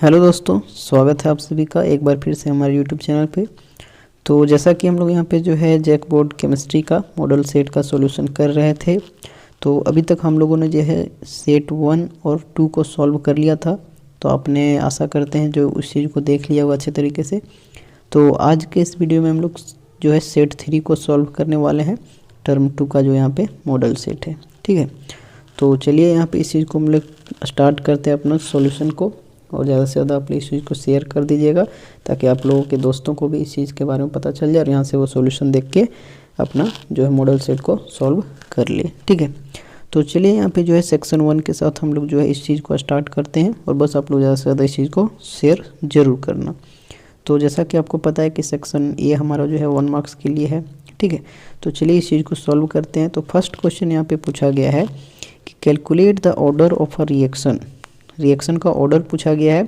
Hello दोस्तों, स्वागत है आप सभी का एक बार फिर से हमारे यूट्यूब चैनल पे। तो जैसा कि हम लोग यहाँ पे जो है जैकबोर्ड केमिस्ट्री का मॉडल सेट का सॉल्यूशन कर रहे थे। तो अभी तक हम लोगों ने जो है सेट 1 और 2 को सॉल्व कर लिया था। तो आपने आशा करते हैं जो उस चीज़ को देख लिया होगा अच्छे तरीके से। तो आज के इस वीडियो में हम लोग जो है सेट 3 को सॉल्व करने वाले हैं। टर्म 2 का जो यहाँ पे मॉडल सेट है, ठीक है। तो चलिए यहाँ पे इस चीज़ को हम लोग स्टार्ट करते हैं अपना सॉल्यूशन को, और ज़्यादा से ज़्यादा आप इस चीज़ को शेयर कर दीजिएगा ताकि आप लोगों के दोस्तों को भी इस चीज़ के बारे में पता चल जाए और यहाँ से वो सॉल्यूशन देख के अपना जो है मॉडल सेट को सॉल्व कर ले, ठीक है। तो चलिए यहाँ पे जो है सेक्शन 1 के साथ हम लोग जो है इस चीज़ को स्टार्ट करते हैं, और बस आप लोग ज़्यादा से ज़्यादा इस चीज़ को शेयर ज़रूर करना। तो जैसा कि आपको पता है कि सेक्शन ए हमारा जो है 1 मार्क्स के लिए है, ठीक है। तो चलिए इस चीज़ को सॉल्व करते हैं। तो फर्स्ट क्वेश्चन यहाँ पे पूछा गया है कि calculate the order of a reaction का ऑर्डर पूछा गया है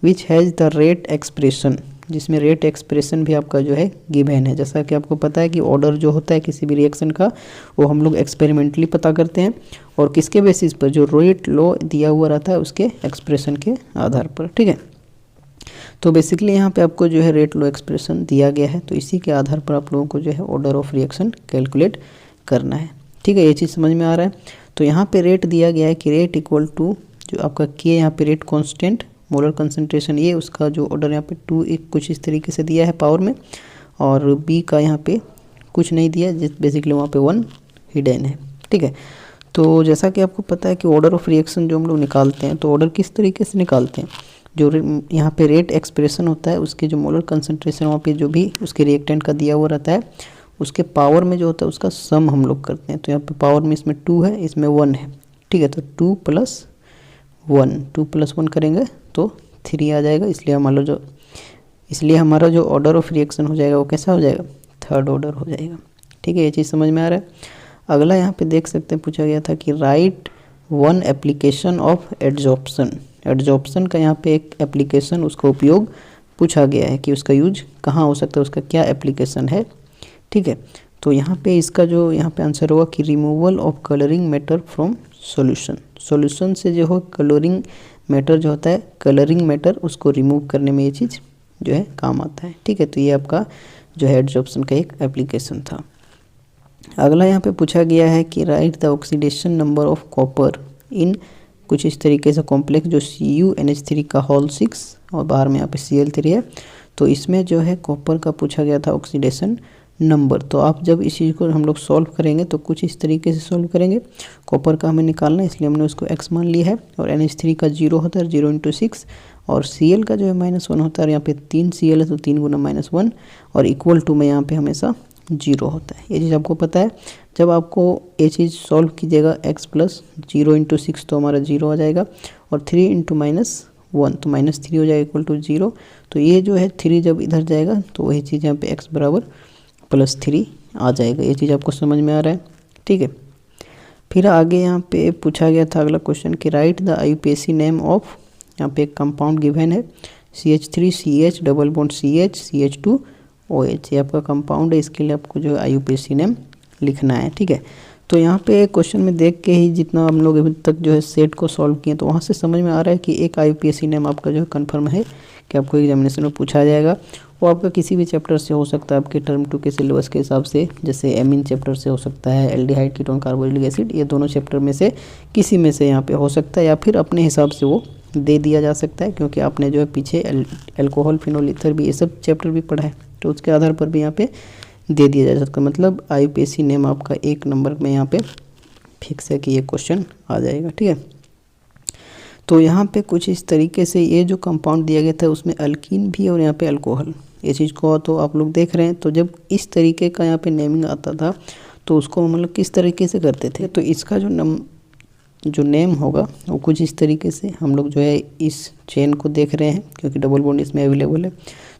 which has the rate expression, जिसमें रेट एक्सप्रेशन भी आपका जो है गिवन है। जैसा कि आपको पता है कि ऑर्डर जो होता है किसी भी रिएक्शन का वो हम लोग एक्सपेरिमेंटली पता करते हैं, और किसके बेसिस पर, जो रेट लॉ दिया हुआ रहता है उसके एक्सप्रेशन के आधार पर, ठीक है। तो बेसिकली यहाँ पे आपको जो है रेट लॉ एक्सप्रेशन दिया गया है, तो इसी के आधार पर आप लोगों को जो है ऑर्डर ऑफ रिएक्शन कैलकुलेट करना है, ठीक है। ये चीज़ समझ में आ रहा है। तो यहाँ पे रेट दिया गया है कि रेट इक्वल टू जो आपका के यहाँ पे रेट कांस्टेंट मोलर कंसंट्रेशन, ये उसका जो ऑर्डर यहाँ पे 2 एक कुछ इस तरीके से दिया है पावर में, और बी का यहाँ पे कुछ नहीं दिया, जिस बेसिकली वहाँ पे 1 हिडन है, ठीक है। तो जैसा कि आपको पता है कि ऑर्डर ऑफ रिएक्शन जो हम लोग निकालते हैं, तो ऑर्डर किस तरीके से निकालते हैं, जो यहाँ पे रेट एक्सप्रेशन होता है उसके जो मोलर कंसंट्रेशन वहाँ पे जो भी उसके रिएक्टेंट का दिया हुआ रहता है उसके पावर में जो होता है उसका सम हम लोग करते हैं। तो यहाँ पे पावर में इसमें 2 है, इसमें 1 है, ठीक है। तो 2 + 1 करेंगे तो 3 आ जाएगा, इसलिए हमारा जो ऑर्डर ऑफ रिएक्शन हो जाएगा वो कैसा हो जाएगा, थर्ड ऑर्डर हो जाएगा, ठीक है। ये चीज़ समझ में आ रहा है। अगला यहाँ पे देख सकते हैं पूछा गया था कि राइट 1 एप्लीकेशन ऑफ एडजॉर्प्शन का यहाँ पे एक एप्लीकेशन, उसका उपयोग पूछा गया है कि उसका यूज कहाँ हो सकता है, उसका क्या एप्लीकेशन है, ठीक है। तो यहाँ पे इसका जो यहाँ पे आंसर होगा कि removal of colouring matter from solution से जो हो कलरिंग मैटर जो होता है, कलरिंग मैटर उसको रिमूव करने में ये चीज़ जो है काम आता है, ठीक है। तो ये आपका जो है एडजॉर्प्शन का एक एप्लीकेशन था। अगला यहाँ पे पूछा गया है कि right the oxidation number of copper इन कुछ इस तरीके से कॉम्प्लेक्स जो CuNH3 का होल 6 और बाहर में यहाँ पे Cl3 है। तो इसमें जो है कॉपर का पूछा गया था ऑक्सीडेशन नंबर। तो आप जब इस चीज़ को हम लोग सॉल्व करेंगे तो कुछ इस तरीके से सॉल्व करेंगे। कॉपर का हमें निकालना है इसलिए हमने उसको x मान लिया है, और NH3 का 0 होता है 0 × 6, और Cl का जो है -1 होता है। यहाँ पे 3 Cl है तो 3 × -1, और इक्वल टू में यहाँ पे हमेशा 0 होता है। ये चीज़ आपको पता है। जब आपको ये चीज़ सॉल्व कीजिएगा x + 0 × 6 तो हमारा 0 आ जाएगा, और 3 × -1 तो -3 हो जाएगा इक्वल टू 0। तो ये जो है 3 जब इधर जाएगा तो वही चीज़ यहाँ पे x = +3 आ जाएगा। ये चीज़ आपको समझ में आ रहा है, ठीक है। फिर आगे यहाँ पे पूछा गया था अगला क्वेश्चन कि right the IUPAC name of, यहाँ पे एक कंपाउंड गिवन है CH3CH double bond CH CH2OH, ये आपका कंपाउंड है। इसके लिए आपको जो है IUPAC नेम लिखना है, ठीक है। तो यहाँ पे क्वेश्चन में देख के ही जितना हम लोग अभी तक जो है सेट को सॉल्व किए तो वहाँ से समझ में आ रहा है कि एक IUPAC नेम आपका जो है कन्फर्म है कि आपको एग्जामिनेशन में पूछा जाएगा। वो आपका किसी भी चैप्टर से हो सकता है, आपके टर्म 2 के सिलेबस के हिसाब से, जैसे एमीन चैप्टर से हो सकता है, एल्डिहाइड कीटोन कार्बोक्सिलिक एसिड, ये दोनों चैप्टर में से किसी में से यहाँ पे हो सकता है, या फिर अपने हिसाब से वो दे दिया जा सकता है, क्योंकि आपने जो है पीछे एल्कोहल फिनोल ईथर भी ये सब चैप्टर भी पढ़ा है, तो उसके आधार पर भी यहाँ पे दे दिया जा सकता है। मतलब IUPAC नेम आपका 1 नंबर में यहाँ पे फिक्स है कि ये क्वेश्चन आ जाएगा, ठीक है। तो यहाँ पे कुछ इस तरीके से ये जो कंपाउंड दिया गया था उसमें अल्कीन भी और यहाँ पे अल्कोहल, ये चीज़ को तो आप लोग देख रहे हैं। तो जब इस तरीके का यहाँ पे नेमिंग आता था तो उसको मतलब किस तरीके से करते थे, तो इसका जो नेम होगा वो कुछ इस तरीके से हम लोग जो है इस चेन को देख रहे हैं, क्योंकि डबल बॉन्ड इसमें अवेलेबल है।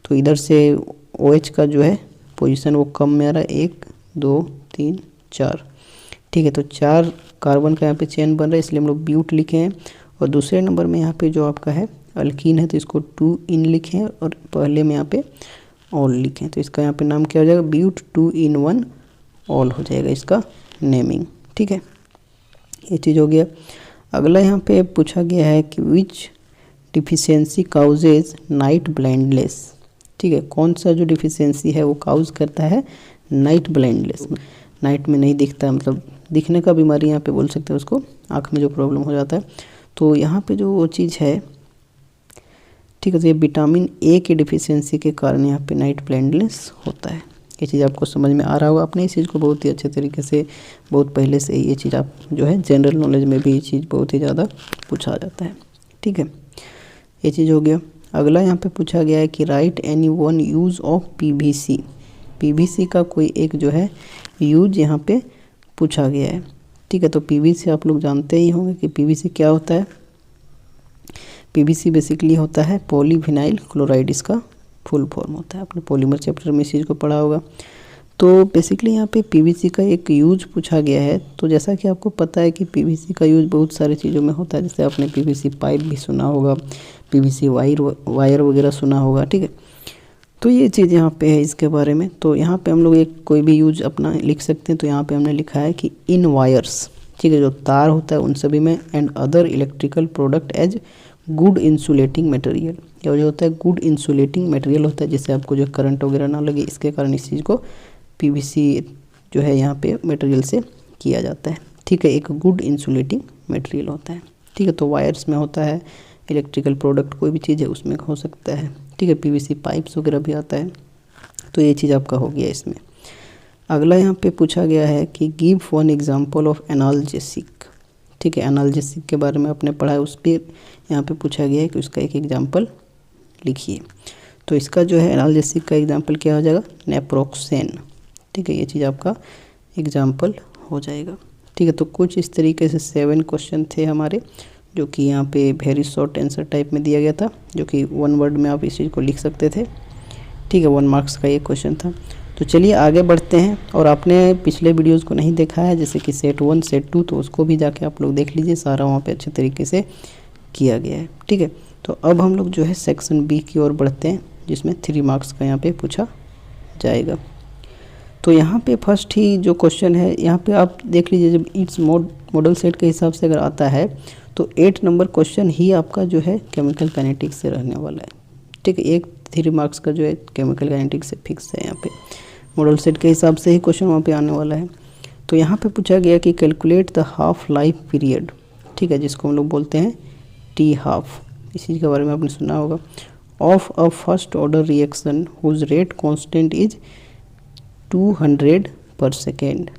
तो इधर से OH का जो है पोजीशन वो कम में आ रहा है, 1 2 3 4, ठीक है। तो 4 कार्बन का यहाँ पे चेन बन रहा है, इसलिए हम लोग ब्यूट लिखे हैं। और दूसरे नंबर में यहाँ पे जो आपका है अल्कीन है तो इसको 2 इन लिखे हैं, और पहले में यहाँ पे ऑल लिखे हैं। तो इसका यहाँ पे नाम क्या हो जाएगा, ब्यूट 2 in 1 ऑल हो जाएगा इसका नेमिंग, ठीक है। ये चीज़ हो गया। अगला यहाँ पे पूछा गया है कि विच डिफिशियंसी काउजेज नाइट ब्लाइंडनेस। ठीक है, कौन सा जो डिफिशियंसी है वो काउज करता है नाइट ब्लाइंडनेस। नाइट में नहीं दिखता है, मतलब दिखने का बीमारी यहाँ पे बोल सकते हैं उसको, आँख में जो प्रॉब्लम हो जाता है। तो यहाँ पे जो वो चीज़ है, ठीक है, तो ये विटामिन ए की डिफिशियंसी के कारण यहाँ पे नाइट ब्लाइंडनेस होता है। ये चीज़ आपको समझ में आ रहा होगा, आपने इस चीज़ को बहुत ही अच्छे तरीके से बहुत पहले से ये चीज़ आप जो है जनरल नॉलेज में भी ये चीज़ बहुत ही ज़्यादा पूछा जाता है। ठीक है, ये चीज़ हो गया। अगला यहाँ पे पूछा गया है कि right any one use of PVC. PVC का कोई एक जो है यूज यहाँ पे पूछा गया है। ठीक है, तो पीवीसी आप लोग जानते ही होंगे कि पीवीसी क्या होता है। पीवीसी बेसिकली होता है पॉलीविनाइल क्लोराइड, इसका फुल फॉर्म होता है। आपने पॉलीमर चैप्टर में इस चीज़ को पढ़ा होगा। तो बेसिकली यहाँ पे पीवीसी का एक यूज पूछा गया है। तो जैसा कि आपको पता है कि पीवीसी का यूज बहुत सारी चीज़ों में होता है, जैसे आपने पीवीसी पाइप भी सुना होगा, पीवीसी वायर वगैरह सुना होगा। ठीक है, तो ये चीज़ यहाँ पे है इसके बारे में। तो यहाँ पे हम लोग एक कोई भी यूज अपना लिख सकते हैं। तो यहाँ पे हमने लिखा है कि इन वायर्स, ठीक है, जो तार होता है उन सभी में, and other electrical product as good insulating material. या जो होता है गुड इंसुलेटिंग मटेरियल होता है, जिससे आपको जो करंट वगैरह ना लगे, इसके कारण इस चीज़ को पीवीसी जो है यहाँ पे मटेरियल से किया जाता है। ठीक है, एक गुड इंसुलेटिंग मटेरियल होता है। ठीक है, तो वायर्स में होता है, इलेक्ट्रिकल प्रोडक्ट कोई भी चीज़ है उसमें हो सकता है। ठीक है, पीवीसी पाइप्स वगैरह भी आता है। तो ये चीज़ आपका हो गया इसमें। अगला यहाँ पे पूछा गया है कि give one example of analgesic. ठीक है, एनाल्जेसिक के बारे में आपने पढ़ा है, उस पर यहाँ पे पूछा गया है कि उसका एक एग्जांपल लिखिए। तो इसका जो है एनाल्जेसिक का एग्जांपल क्या हो जाएगा, नेप्रोक्सेन। ठीक है, ये चीज़ आपका एग्जांपल हो जाएगा। ठीक है, तो कुछ इस तरीके से 7 क्वेश्चन थे हमारे, जो कि यहाँ पे वेरी शॉर्ट आंसर टाइप में दिया गया था, जो कि 1 वर्ड में आप इस चीज़ को लिख सकते थे। ठीक है, 1 मार्क्स का ये क्वेश्चन था। तो चलिए आगे बढ़ते हैं। और आपने पिछले वीडियोज़ को नहीं देखा है, जैसे कि सेट 1 सेट 2, तो उसको भी जाके आप लोग देख लीजिए, सारा वहाँ पे अच्छे तरीके से किया गया है। ठीक है, तो अब हम लोग जो है सेक्शन बी की ओर बढ़ते हैं, जिसमें 3 मार्क्स का यहाँ पे पूछा जाएगा। तो यहाँ पे फर्स्ट ही जो क्वेश्चन है, यहाँ पे आप देख लीजिए, जब इट्स मॉडल सेट के हिसाब से अगर आता है तो 8 नंबर क्वेश्चन ही आपका जो है केमिकल काइनेटिक्स से रहने वाला है। ठीक है, एक 3 मार्क्स का जो है केमिकल काइनेटिक्स से फिक्स है। यहाँ पे मॉडल सेट के हिसाब से ही क्वेश्चन वहाँ पे आने वाला है। तो यहाँ पे पूछा गया कि calculate the half life period. ठीक है, जिसको हम लोग बोलते हैं टी हाफ, इस चीज़ के बारे में आपने सुना होगा। Of a first order reaction whose rate constant is 200 per second.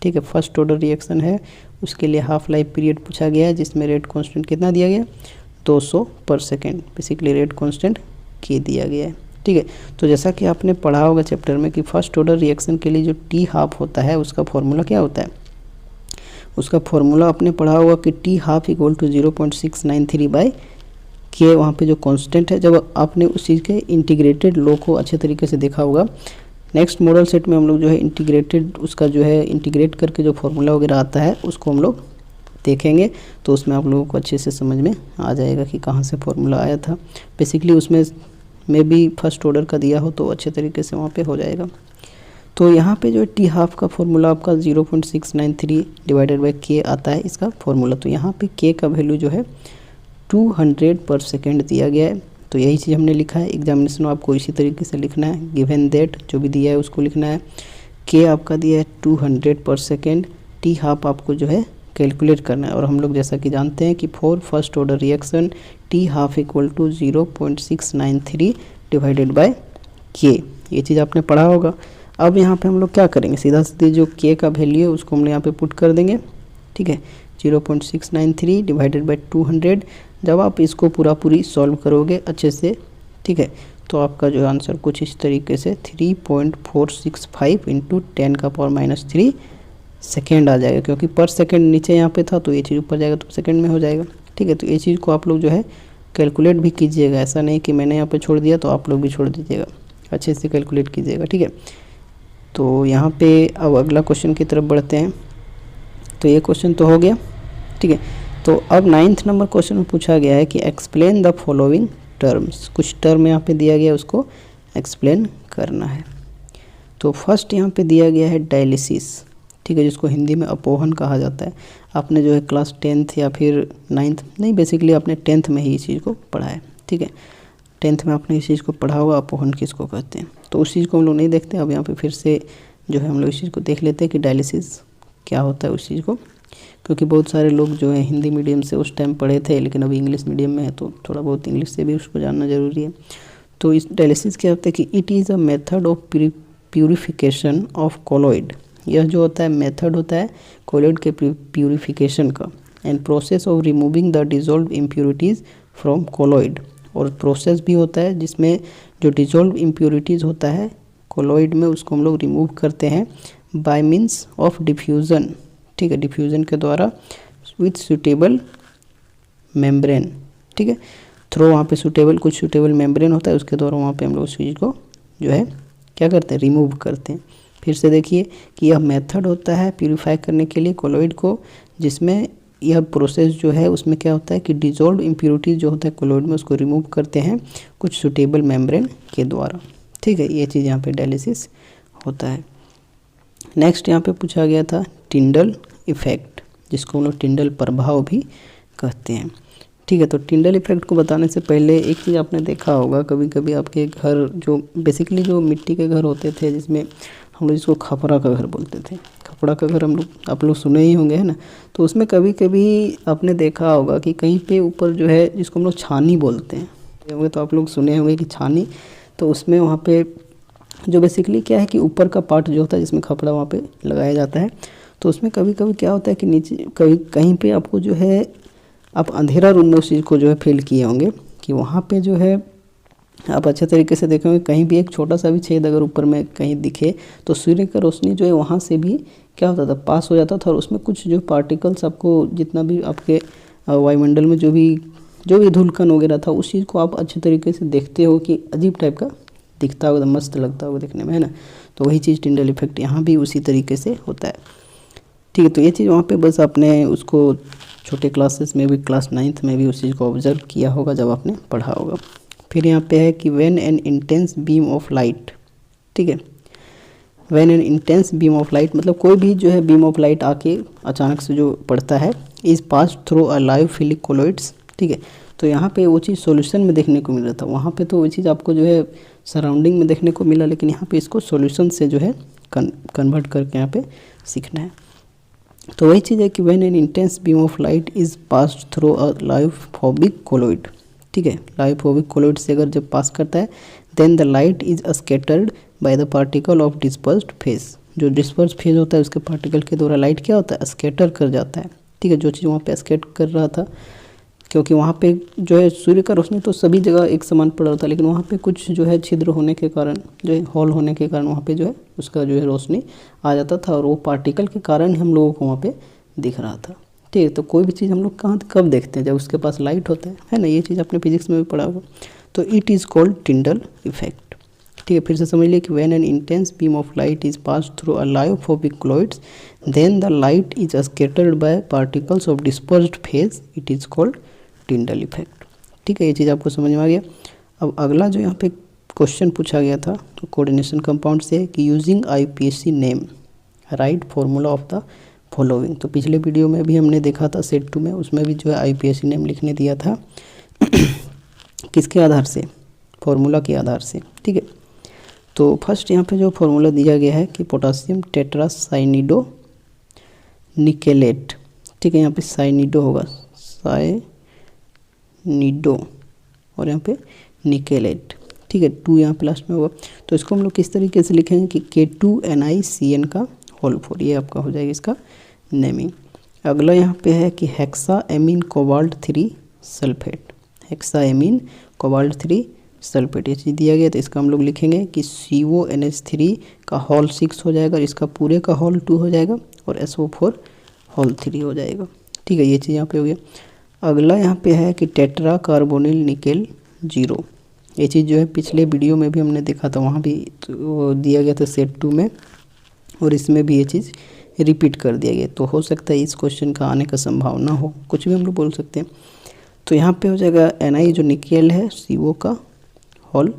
ठीक है, फर्स्ट ऑर्डर रिएक्शन है, उसके लिए हाफ लाइफ पीरियड पूछा गया है, जिसमें रेट कांस्टेंट कितना दिया गया, 200 per second. Basically rate constant के दिया गया है। ठीक है, तो जैसा कि आपने पढ़ा होगा चैप्टर में कि फर्स्ट ऑर्डर रिएक्शन के लिए जो टी हाफ होता है उसका फॉर्मूला क्या होता है, उसका फॉर्मूला आपने पढ़ा होगा कि t half equal to 0.693 by k. वहाँ पे जो कांस्टेंट है, जब आपने उस चीज़ के इंटीग्रेटेड लॉ को अच्छे तरीके से देखा होगा, नेक्स्ट मॉडल सेट में हम लोग जो है इंटीग्रेटेड, उसका जो है इंटीग्रेट करके जो फॉर्मूला वगैरह आता है उसको हम लोग देखेंगे। तो उसमें आप लोगों को अच्छे से समझ में आ जाएगा कि कहाँ से फॉर्मूला आया था। बेसिकली उसमें भी फर्स्ट ऑर्डर का दिया हो तो अच्छे तरीके से वहाँ पे हो जाएगा। तो यहाँ पे जो टी हाफ का फॉर्मूला आपका 0.693 डिवाइडेड बाई के आता है इसका फॉर्मूला। तो यहाँ पे के का वैल्यू जो है 200 पर सेकेंड दिया गया है। तो यही चीज़ हमने लिखा है। एग्जामिनेशन में आपको इसी तरीके से लिखना है, गिवन दैट जो भी दिया है उसको लिखना है। के आपका दिया है 200 पर सेकेंड, टी हाफ आपको जो है कैलकुलेट करना है। और हम लोग जैसा कि जानते हैं कि for first order reaction t half equal to 0.693 divided by k, ये चीज़ आपने पढ़ा होगा। अब यहाँ पे हम लोग क्या करेंगे, सीधा सीधे जो के का वैल्यू है उसको हम यहाँ पे पुट कर देंगे। ठीक है, 0.693 डिवाइडेड बाई 200। जब आप इसको पूरी सॉल्व करोगे अच्छे से, ठीक है, तो आपका जो आंसर कुछ इस तरीके से 3.465 इंटू 10 का पावर -3 सेकेंड आ जाएगा। क्योंकि पर सेकेंड नीचे यहाँ पे था तो ये चीज़ ऊपर जाएगा तो सेकेंड में हो जाएगा। ठीक है, तो ये चीज़ को आप लोग जो है कैलकुलेट भी कीजिएगा, ऐसा नहीं कि मैंने यहाँ पे छोड़ दिया तो आप लोग भी छोड़ दीजिएगा, अच्छे से कैलकुलेट कीजिएगा। ठीक है, तो यहाँ पे अब अगला क्वेश्चन की तरफ बढ़ते हैं। तो ये क्वेश्चन तो हो गया। ठीक है, तो अब 9th नंबर क्वेश्चन में पूछा गया है कि एक्सप्लेन द फॉलोइंग टर्म्स। कुछ टर्म यहाँ पे दिया गया है, उसको एक्सप्लेन करना है। तो फर्स्ट यहाँ पे दिया गया है डायलिसिस। ठीक है, जिसको हिंदी में अपोहन कहा जाता है। आपने जो है क्लास 10th या फिर 9th नहीं, बेसिकली आपने 10th में ही इस चीज़ को पढ़ा है। ठीक है, 10th में आपने इस चीज़ को पढ़ा होगा, अपोहन किसको कहते हैं। तो उस चीज़ को हम लोग नहीं देखते। अब यहाँ पे फिर से जो है हम लोग इस चीज़ को देख लेते हैं कि डायलिसिस क्या होता है उस चीज़ को, क्योंकि बहुत सारे लोग जो है हिंदी मीडियम से उस टाइम पढ़े थे, लेकिन अभी इंग्लिश मीडियम में है, तो थोड़ा बहुत इंग्लिश से भी उसको जानना ज़रूरी है। तो इस डायलिसिस क्या होता है कि it is a method of purification of colloid. यह जो होता है मेथड होता है कोलॉइड के प्यूरिफिकेशन का, and process of removing the dissolve impurities from colloid. और प्रोसेस भी होता है जिसमें जो डिजॉल्व इम्प्योरिटीज़ होता है कोलॉइड में, उसको हम लोग रिमूव करते हैं बाय मीन्स ऑफ डिफ्यूज़न। ठीक है, डिफ्यूज़न के द्वारा विथ सूटेबल मेम्ब्रेन। ठीक है, थ्रो वहाँ पे सूटेबल कुछ सूटेबल मेम्ब्रेन होता है, उसके द्वारा वहाँ पे हम लोग उस चीज़ को जो है क्या करते हैं, रिमूव करते हैं। फिर से देखिए कि यह मेथड होता है प्यूरिफाई करने के लिए कोलॉइड को, जिसमें यह प्रोसेस जो है उसमें क्या होता है कि डिजॉल्व इम्प्योरिटीज़ जो होता है कोलॉइड में, उसको रिमूव करते हैं कुछ सूटेबल मेम्ब्रेन के द्वारा। ठीक है, ये चीज़ यहाँ पे डायलिसिस होता है। नेक्स्ट यहाँ पे पूछा गया था टिंडल इफ़ेक्ट, जिसको हम लोग टिंडल प्रभाव भी कहते हैं। ठीक है, तो टिंडल इफ़ेक्ट को बताने से पहले एक चीज़ आपने देखा होगा, कभी कभी आपके घर जो बेसिकली जो मिट्टी के घर होते थे, जिसमें हम लोग जिसको खपरा का घर बोलते थे, खपड़ा का घर हम लोग आप लोग सुने ही होंगे, है ना। तो उसमें कभी कभी आपने देखा होगा कि कहीं पे ऊपर जो है जिसको हम लोग छानी बोलते हैं, तो आप लोग सुने होंगे कि छानी, तो उसमें वहाँ पे जो बेसिकली क्या है कि ऊपर का पार्ट जो होता है जिसमें खपड़ा वहाँ पे लगाया जाता है, तो उसमें कभी कभी क्या होता है कि नीचे कहीं पे आपको जो है आप अंधेरा रूम में उस चीज़ को जो है फील किए होंगे कि वहाँ पे जो है आप अच्छे तरीके से देखेंगे कहीं भी एक छोटा सा भी छेद अगर ऊपर में कहीं दिखे तो सूर्य का रोशनी जो है वहाँ से भी क्या होता था, पास हो जाता था, और उसमें कुछ जो पार्टिकल्स आपको जितना भी आपके वायुमंडल में जो भी धूलकण वगैरह था, उस चीज़ को आप अच्छे तरीके से देखते हो कि अजीब टाइप का दिखता होगा, मस्त लगता होगा देखने में, है ना। तो वही चीज़ टिंडल इफेक्ट यहाँ भी उसी तरीके से होता है। ठीक है, तो ये चीज़ वहाँ पे बस आपने उसको छोटे क्लासेस में भी, क्लास 9th में भी उस चीज़ को ऑब्जर्व किया होगा जब आपने पढ़ा होगा। फिर यहाँ पे है कि when an intense beam of light, ठीक है, when an intense beam of light मतलब कोई भी जो है बीम ऑफ लाइट आके अचानक से जो पड़ता है, is pass through a lyophilic colloids. ठीक है, तो यहाँ पे वो चीज़ सॉल्यूशन में देखने को मिल रहा था, वहाँ पे तो वो चीज़ आपको जो है सराउंडिंग में देखने को मिला, लेकिन यहाँ पे इसको सॉल्यूशन से जो है कन्वर्ट करके यहाँ पे सीखना है। तो वही चीज़ है कि when an intense beam of light is passed through a lyophobic colloid. ठीक है, लायोफोबिक कोलॉइड से अगर जब पास करता है, then the light is scattered by the particle of dispersed phase. जो डिस्पर्स फेज होता है उसके पार्टिकल के द्वारा लाइट क्या होता है, स्कैटर कर जाता है। ठीक है, जो चीज़ वहाँ पे स्कैट कर रहा था, क्योंकि वहाँ पे जो है सूर्य का रोशनी तो सभी जगह एक समान पड़ रहा था, लेकिन वहाँ पे कुछ जो है छिद्र होने के कारण, जो है हॉल होने के कारण वहाँ पे जो है उसका जो है रोशनी आ जाता था, और वो पार्टिकल के कारण हम लोगों को वहाँ पे दिख रहा था। ठीक है, तो कोई भी चीज़ हम लोग कहाँ कब देखते हैं, जब उसके पास लाइट होता है ना। ये चीज़ आपने फिजिक्स में भी पढ़ा होगा। तो it is called Tyndall effect. ठीक है, फिर से समझ लिए कि when an intense beam of light is pass through a lyophobic colloids, then the light is scattered by particles of dispersed phase, it is called Tyndall effect. ठीक है, ये चीज़ आपको समझ में आ गया। अब अगला जो यहाँ पे क्वेश्चन पूछा गया था तो कोऑर्डिनेशन कंपाउंड से कि using IUPAC name right formula of the following. तो पिछले वीडियो में भी हमने देखा था सेट 2 में, उसमें भी जो है आईपीएसी नेम लिखने दिया था किसके आधार से, फॉर्मूला के आधार से। ठीक है, तो फर्स्ट यहाँ पे जो फॉर्मूला दिया गया है कि पोटासियम टेट्रासाइनिडो निकेलेट। ठीक है, यहाँ पे साइनिडो होगा, साइनिडो, और यहाँ पे निकेलेट। ठीक है, 2 यहाँ पे लास्ट में होगा। तो इसको हम लोग किस तरीके से लिखेंगे कि K2NiCN का होल 4, ये आपका हो जाएगा इसका नेमिंग। अगला यहाँ पे है कि hexa amine cobalt 3 sulphate, hexa amine cobalt 3 sulphate, ये चीज़ दिया गया। तो इसका हम लोग लिखेंगे कि CONH3 का होल 6 हो जाएगा, इसका पूरे का होल 2 हो जाएगा, और SO4 होल 3 हो जाएगा। ठीक है, ये चीज़ यहाँ पे हो गया। अगला यहाँ पे है कि टेट्रा कार्बोनिल निकेल 0, ये चीज़ जो है पिछले वीडियो में भी हमने देखा था, वहाँ भी तो दिया गया था सेट 2 में, और इसमें भी ये चीज़ रिपीट कर दिया गया। तो हो सकता है इस क्वेश्चन का आने का संभावना हो, कुछ भी हम लोग बोल सकते हैं। तो यहाँ पे हो जाएगा Ni जो निकेल है CO का होल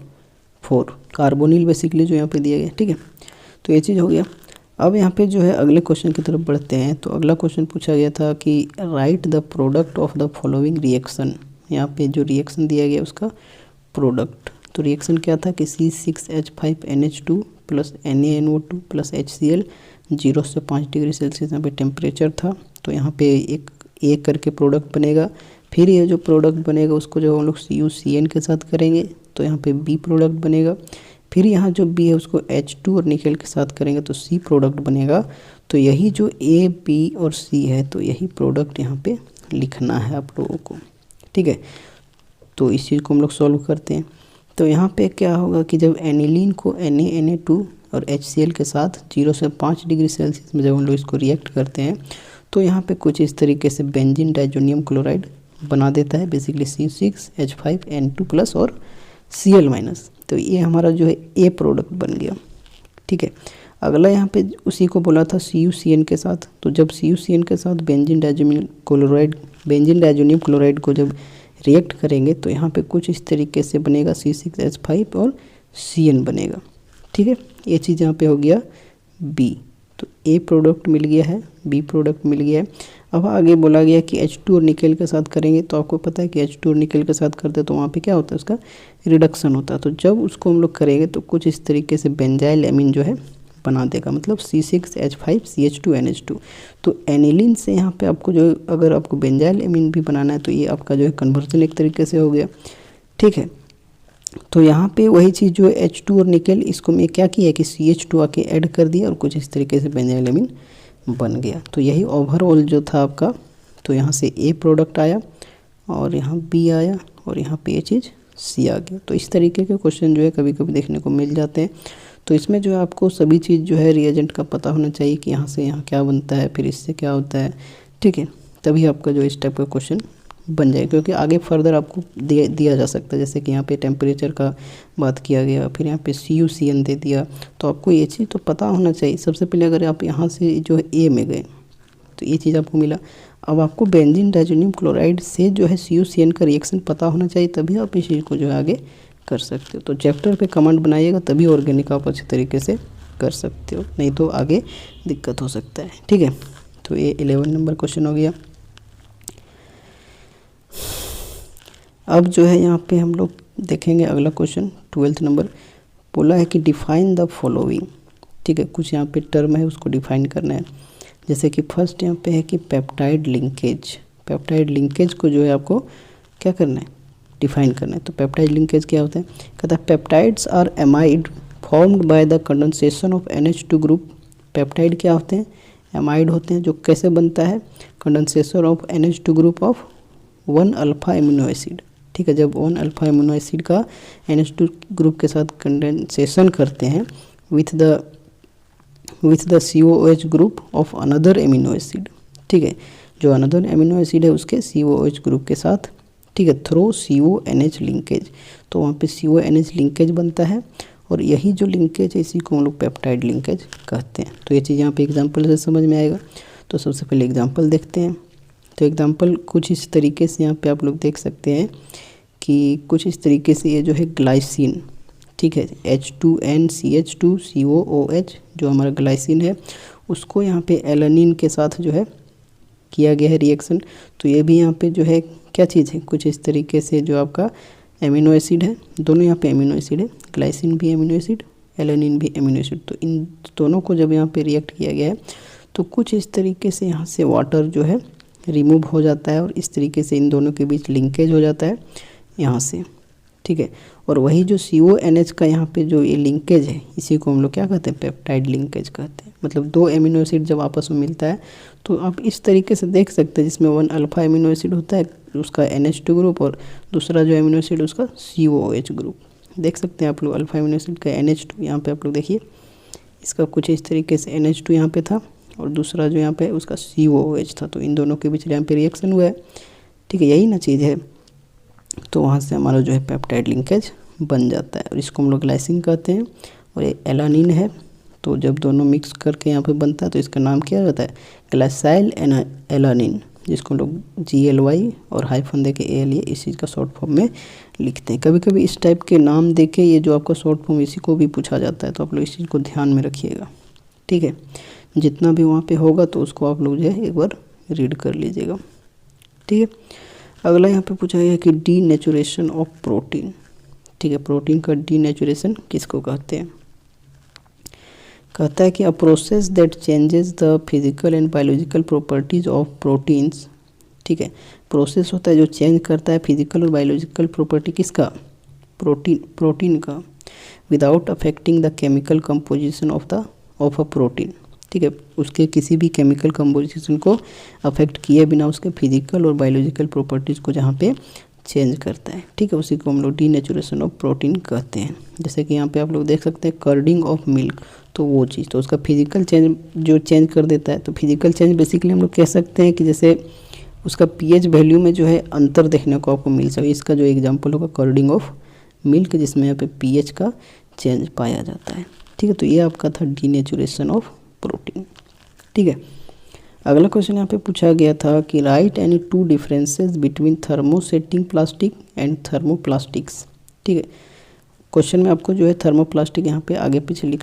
4, कार्बोनिल बेसिकली जो यहाँ पे दिया गया। ठीक है, तो ये चीज़ हो गया। अब यहाँ पे जो है अगले क्वेश्चन की तरफ बढ़ते हैं। तो अगला क्वेश्चन पूछा गया था कि right the product of the following reaction. यहाँ पे जो रिएक्शन दिया गया उसका प्रोडक्ट। तो रिएक्शन क्या था कि C6H5NH2 plus NaNO2 plus HCl 0 से 5 डिग्री सेल्सियस यहाँ पे टेम्परेचर था। तो यहाँ पे एक करके प्रोडक्ट बनेगा। फिर ये जो प्रोडक्ट बनेगा उसको जो हम लोग CuCN के साथ करेंगे तो यहाँ पे B प्रोडक्ट बनेगा। फिर यहाँ जो B है उसको H2 और निकेल के साथ करेंगे तो C प्रोडक्ट बनेगा। तो यही जो A, B और C है तो यही प्रोडक्ट यहाँ पे लिखना है आप लोगों को, ठीक है। तो इस चीज़ को हम लोग सॉल्व करते हैं। तो यहाँ पे क्या होगा कि जब एनिलीन को Na, Na2 और HCl के साथ 0 से 5 डिग्री सेल्सियस में जब हम लोग इसको रिएक्ट करते हैं तो यहाँ पे कुछ इस तरीके से बेंजीन डाइजोनियम क्लोराइड बना देता है, बेसिकली C6H5N2 प्लस और Cl माइनस। तो ये हमारा जो है ए प्रोडक्ट बन गया, ठीक है। अगला यहाँ पे उसी को बोला था CuCN के साथ। तो जब CuCN के साथ बेंजीन डाइजोनियम क्लोराइड को जब रिएक्ट करेंगे तो यहाँ पे कुछ इस तरीके से बनेगा C6H5 और Cn बनेगा, ठीक है। ये चीज़ यहाँ पे हो गया B। तो ए प्रोडक्ट मिल गया है, बी प्रोडक्ट मिल गया है। अब आगे बोला गया कि H2 और निकेल के साथ करेंगे। तो आपको पता है कि H2 और निकेल के साथ करते हैं तो वहाँ पे क्या होता है, उसका रिडक्शन होता है। तो जब उसको हम लोग करेंगे तो कुछ इस तरीके से बेंजाइल एमीन जो है बना देगा, मतलब C6H5CH2NH2। तो एनिलीन से यहाँ पे आपको जो अगर आपको बेंजाइल एमीन भी बनाना है तो ये आपका जो है कन्वर्जन एक तरीके से हो गया, ठीक है। तो यहाँ पे वही चीज़ जो है H2 और निकेल, इसको मैं क्या किया कि CH2 आके ऐड कर दिया और कुछ इस तरीके से बेंजाइल एमीन बन गया। तो यही ओवरऑल जो था आपका। तो यहाँ से ए प्रोडक्ट आया और यहाँ बी आया और यहाँ पे ये चीज़ सी आ गया। तो इस तरीके के क्वेश्चन जो है कभी कभी देखने को मिल जाते हैं। तो इसमें जो है आपको सभी चीज़ जो है रिएजेंट का पता होना चाहिए कि यहाँ से यहाँ क्या बनता है, फिर इससे क्या होता है, ठीक है। तभी आपका जो इस टाइप का क्वेश्चन बन जाए, क्योंकि आगे फर्दर आपको दिया जा सकता है। जैसे कि यहाँ पे टेम्परेचर का बात किया गया, फिर यहाँ पे CuCN दे दिया। तो आपको ये चीज़ तो पता होना चाहिए। सबसे पहले अगर आप यहाँ से जो है ए में गए तो ये चीज़ आपको मिला। अब आपको बेंजीन डाइजोनियम क्लोराइड से जो है CuCN का रिएक्शन पता होना चाहिए, तभी आप इस चीज़ को जो है आगे कर सकते हो। तो चैप्टर पे कमेंट बनाइएगा, तभी ऑर्गेनिक आप अच्छे तरीके से कर सकते हो, नहीं तो आगे दिक्कत हो सकता है, ठीक है। तो ये 11 नंबर क्वेश्चन हो गया। अब जो है यहाँ पे हम लोग देखेंगे अगला क्वेश्चन 12th नंबर। बोला है कि डिफाइन द फॉलोइंग, ठीक है। कुछ यहाँ पे टर्म है उसको डिफाइन करना है। जैसे कि फर्स्ट यहाँ पे है कि पेप्टाइड लिंकेज। पेप्टाइड लिंकेज को जो है आपको क्या करना है, डिफाइन करना है। तो पेप्टाइड लिंकेज क्या होता है, कहता है peptides are amide formed by the condensation of NH2 group. Peptide क्या होते हैं, एमाइड होते हैं। जो कैसे बनता है, condensation of NH2 group of 1 alpha amino acid, ठीक है। जब 1 अल्फा एमिनो एसिड का NH2 ग्रुप के साथ कंडेंसेशन करते हैं with the COOH group of another amino acid, ठीक है। जो अनदर एमिनो एसिड है उसके COOH ग्रुप के साथ, ठीक है, थ्रो CONH लिंकेज। तो वहाँ पे CONH लिंकेज बनता है और यही जो लिंकेज है इसी को हम लोग पेप्टाइड लिंकेज कहते हैं। तो ये चीज़ यहाँ पे एग्जाम्पल से समझ में आएगा। तो सबसे पहले एग्जाम्पल देखते हैं। तो एग्जाम्पल कुछ इस तरीके से यहाँ पे आप लोग देख सकते हैं कि कुछ इस तरीके से ये जो है ग्लाइसिन, ठीक है, H2NCH2COOH जो हमारा ग्लाइसिन है उसको यहाँ पे एलानिन के साथ जो है किया गया है रिएक्शन। तो ये भी यहाँ पे जो है क्या चीज़ है, कुछ इस तरीके से जो आपका एमिनो एसिड है, दोनों यहाँ पे एमिनो एसिड है, ग्लाइसिन भी एमिनो एसिड, एलानिन भी एमिनो एसिड। तो इन दोनों को जब यहाँ पे रिएक्ट किया गया है तो कुछ इस तरीके से यहाँ से वाटर जो है रिमूव हो जाता है और इस तरीके से इन दोनों के बीच लिंकेज हो जाता है यहाँ से, ठीक है। और वही जो CONH का यहाँ पे जो ये लिंकेज है इसी को हम लोग क्या कहते हैं, पेप्टाइड लिंकेज कहते हैं। मतलब दो एमिनो एसिड जब आपस में मिलता है तो आप इस तरीके से देख सकते हैं, जिसमें 1 अल्फा एमिनो एसिड होता है उसका NH2 ग्रुप और दूसरा जो एमिनो एसिड उसका COOH ग्रुप। देख सकते हैं आप लोग अल्फा एमिनो एसिड का NH2, यहाँ पे आप लोग देखिए इसका कुछ इस तरीके से NH2 यहाँ पे था और दूसरा जो यहाँ पे उसका COOH था। तो इन दोनों के बीच यहाँ पे रिएक्शन हुआ है, ठीक है, यही ना चीज़ है। तो वहाँ से हमारा जो है पेप्टाइड लिंकेज बन जाता है और इसको हम लोग ग्लाइसिन कहते हैं और ये एलानिन है। तो जब दोनों मिक्स करके यहाँ पे बनता है तो इसका नाम क्या रहता है, ग्लाइसाइल एलानिन, जिसको हम लोग GLY और हाइफन दे के AL इस चीज़ का शॉर्ट फॉर्म में लिखते हैं। कभी कभी इस टाइप के नाम दे के ये जो आपका शॉर्ट फॉर्म इसी को भी पूछा जाता है, तो आप लोग इस चीज़ को ध्यान में रखिएगा, ठीक है। जितना भी वहाँ पे होगा तो उसको आप लोग जो है एक बार रीड कर लीजिएगा। ठीक है, अगला यहाँ पे पूछा गया है कि डीनेचुरेशन ऑफ प्रोटीन। ठीक है, प्रोटीन का डीनेचुरेशन किसको कहते हैं? कहता है कि a process that changes the physical and biological properties of proteins. ठीक है, प्रोसेस होता है जो चेंज करता है फिजिकल और बायोलॉजिकल प्रॉपर्टी किसका? प्रोटीन का, without affecting the chemical composition of a protein. ठीक है, उसके किसी भी केमिकल कंपोजिशन को अफेक्ट किए बिना उसके फिजिकल और बायोलॉजिकल प्रॉपर्टीज़ को जहाँ पे चेंज करता है। ठीक है, उसी को हम लोग डीनेचुरेशन ऑफ प्रोटीन कहते हैं। जैसे कि यहाँ पे आप लोग देख सकते हैं कर्डिंग ऑफ मिल्क, तो वो चीज़, तो उसका फिजिकल चेंज जो चेंज कर देता है। तो फिजिकल चेंज बेसिकली हम लोग कह सकते हैं कि जैसे उसका पीएच वैल्यू में जो है अंतर देखने को आपको मिल सके। इसका जो एग्जाम्पल होगा कर्डिंग ऑफ मिल्क, जिसमें यहाँ पे पीएच का चेंज पाया जाता है। ठीक है, तो ये आपका था डीनेचुरेशन ऑफ प्रोटीन। ठीक है, अगला क्वेश्चन यहाँ पे पूछा गया था कि right any two differences between thermosetting plastic and thermoplastics. ठीक है, क्वेश्चन में आपको जो है थर्मोप्लास्टिक यहाँ पे आगे पीछे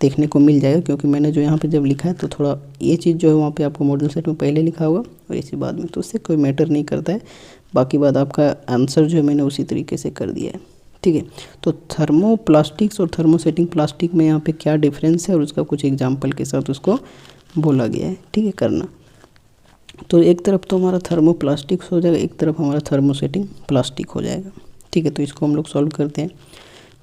देखने को मिल जाएगा, क्योंकि मैंने जो यहाँ पे जब लिखा है तो थोड़ा ये चीज़ जो है वहाँ पे आपको मॉडल सेट में पहले लिखा होगा और इसी बाद में, तो उससे कोई मैटर नहीं करता है। बाकी बात आपका आंसर जो है मैंने उसी तरीके से कर दिया है। ठीक है, तो थर्मोप्लास्टिक्स और थर्मोसेटिंग प्लास्टिक में यहाँ पे क्या डिफरेंस है और उसका कुछ एग्जांपल के साथ उसको बोला गया है। ठीक है, करना तो एक तरफ तो हमारा थर्मोप्लास्टिक्स हो जाएगा, एक तरफ हमारा थर्मोसेटिंग प्लास्टिक हो जाएगा। ठीक है, तो इसको हम लोग सॉल्व करते हैं।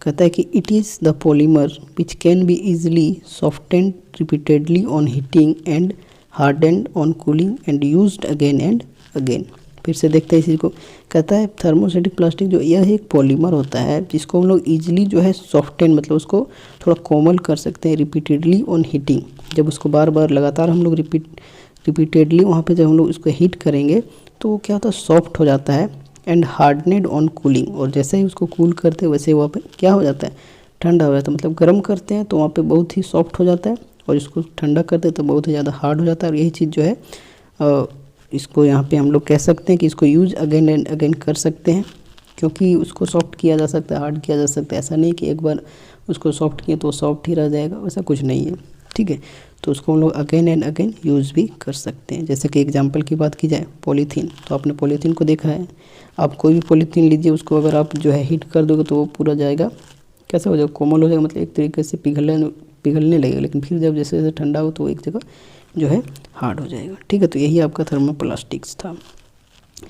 कहता है कि it is the polymer which can be easily softened repeatedly on heating and hardened on cooling and used again and again. फिर से देखते हैं इसी को। कहता है थर्मोसेटिक प्लास्टिक जो यह एक पॉलीमर होता है जिसको हम लोग इजीली जो है सॉफ्टेन मतलब उसको थोड़ा कोमल कर सकते हैं रिपीटेडली ऑन हीटिंग। जब उसको बार बार लगातार हम लोग रिपीटेडली वहाँ पे जब हम लोग उसको हीट करेंगे तो वो क्या होता है, सॉफ्ट हो जाता है। एंड हार्डनेड ऑन कूलिंग, और जैसे ही उसको कूल करते हैं वैसे वहाँ पे क्या हो जाता है, ठंडा हो जाता है। मतलब गर्म करते हैं तो वहाँ पे बहुत ही सॉफ्ट हो जाता है और इसको ठंडा करते हैं तो बहुत ही ज़्यादा हार्ड हो जाता है। और यही चीज़ जो है इसको यहाँ पे हम लोग कह सकते हैं कि इसको यूज अगेन एंड अगेन कर सकते हैं, क्योंकि उसको सॉफ्ट किया जा सकता है, हार्ड किया जा सकता है। ऐसा नहीं कि एक बार उसको सॉफ्ट किए तो सॉफ्ट ही रह जाएगा, वैसा कुछ नहीं है। ठीक है, तो उसको हम लोग अगेन एंड अगेन यूज़ भी कर सकते हैं। जैसे कि एग्जांपल की बात की जाए पॉलीथीन, तो आपने पॉलीथीन को देखा है। आप कोई भी पॉलीथीन लीजिए, उसको अगर आप जो है हीट कर दोगे तो वो पूरा जाएगा, कैसा हो जाएगा, कोमल हो जाएगा, मतलब एक तरीके से पिघलने लगेगा। लेकिन फिर जब जैसे जैसे ठंडा हो तो एक जगह जो है हार्ड हो जाएगा। ठीक है, तो यही आपका थर्मोप्लास्टिक्स था।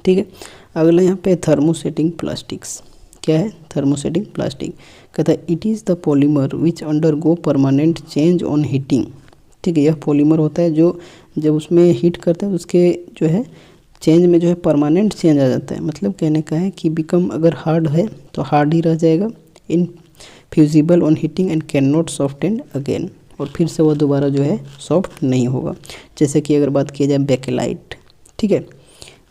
ठीक है, अगला यहाँ पे थर्मोसेटिंग प्लास्टिक्स। क्या है थर्मोसेटिंग प्लास्टिक? कहता है it is the polymer which undergo permanent change on heating. ठीक है, यह पॉलीमर होता है जो जब उसमें हीट करते हैं तो उसके जो है चेंज में जो है परमानेंट चेंज आ जाता है। मतलब कहने का है कि बिकम अगर हार्ड है तो हार्ड ही रह जाएगा, infusible on heating and cannot soften again, और फिर से वह दोबारा जो है सॉफ्ट नहीं होगा। जैसे कि अगर बात की जाए बेकेलाइट। ठीक है,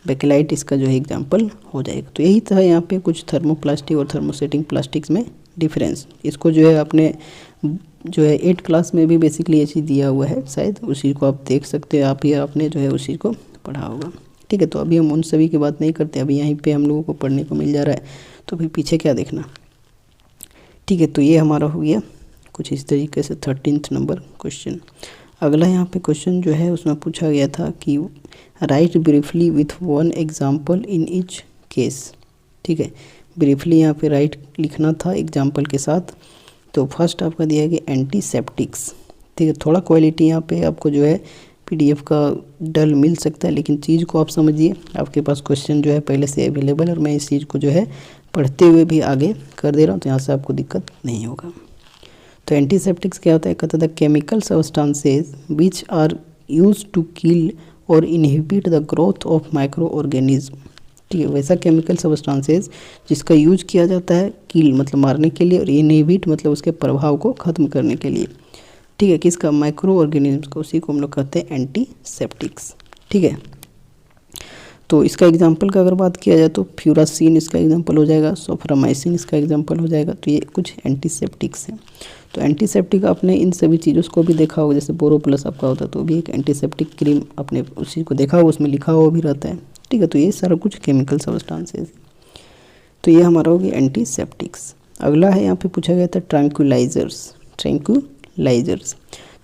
बेकेलाइट इसका जो है एग्जांपल हो जाएगा। तो यही था यहाँ पे कुछ थर्मोप्लास्टिक और थर्मोसेटिंग प्लास्टिक्स में डिफरेंस। इसको जो है अपने जो है 8th क्लास में भी बेसिकली ये चीज़ दिया हुआ है, शायद उसी को आप देख सकते हैं, आप ही आपने जो है उस चीज़ को पढ़ा होगा। ठीक है, तो अभी हम उन सभी की बात नहीं करते, अभी यहीं पे हम लोगों को पढ़ने को मिल जा रहा है, तो फिर पीछे क्या देखना। ठीक है, तो ये हमारा हो गया कुछ इस तरीके से 13th नंबर क्वेश्चन। अगला यहाँ पे क्वेश्चन जो है उसमें पूछा गया था कि right briefly with one example in each case. ठीक है, ब्रीफली यहाँ पे राइट लिखना था एग्जाम्पल के साथ। तो फर्स्ट आपका दिया गया एंटीसेप्टिक्स। ठीक है, थोड़ा क्वालिटी यहाँ पे आपको जो है PDF का डल मिल सकता है, लेकिन चीज़ को आप समझिए। आपके पास क्वेश्चन जो है पहले से अवेलेबल है और मैं इस चीज़ को जो है पढ़ते हुए भी आगे कर दे रहा हूँ, तो यहाँ से आपको दिक्कत नहीं होगा। तो एंटीसेप्टिक्स क्या होता है? कहता था chemical substances which are use to kill और inhibit the growth of microorganism. ठीक है, वैसा केमिकल सब्सटेंसेस जिसका यूज किया जाता है किल मतलब मारने के लिए और इनहिबिट मतलब उसके प्रभाव को ख़त्म करने के लिए। ठीक है, किसका? माइक्रो ऑर्गेनिज्म का, उसी को हम लोग कहते हैं एंटीसेप्टिक्स। ठीक है, तो इसका एग्जांपल का अगर बात किया जाए तो फ्यूरासीन इसका एग्जांपल हो जाएगा, सोफ्रामाइसिन इसका एग्जांपल हो जाएगा। तो ये कुछ एंटीसेप्टिक्स हैं। तो एंटीसेप्टिक आपने इन सभी चीज़ों को भी देखा होगा, जैसे बोरोप्लस आपका होता है तो भी एक एंटीसेप्टिक क्रीम आपने उसी को देखा होगा, उसमें लिखा हुआ भी रहता है। ठीक है, तो ये सारा कुछ केमिकल सब्सटेंसेस। तो ये हमारा हो गया एंटीसेप्टिक्स। अगला है यहाँ पे पूछा गया था ट्रैंक्विलाइजर्स।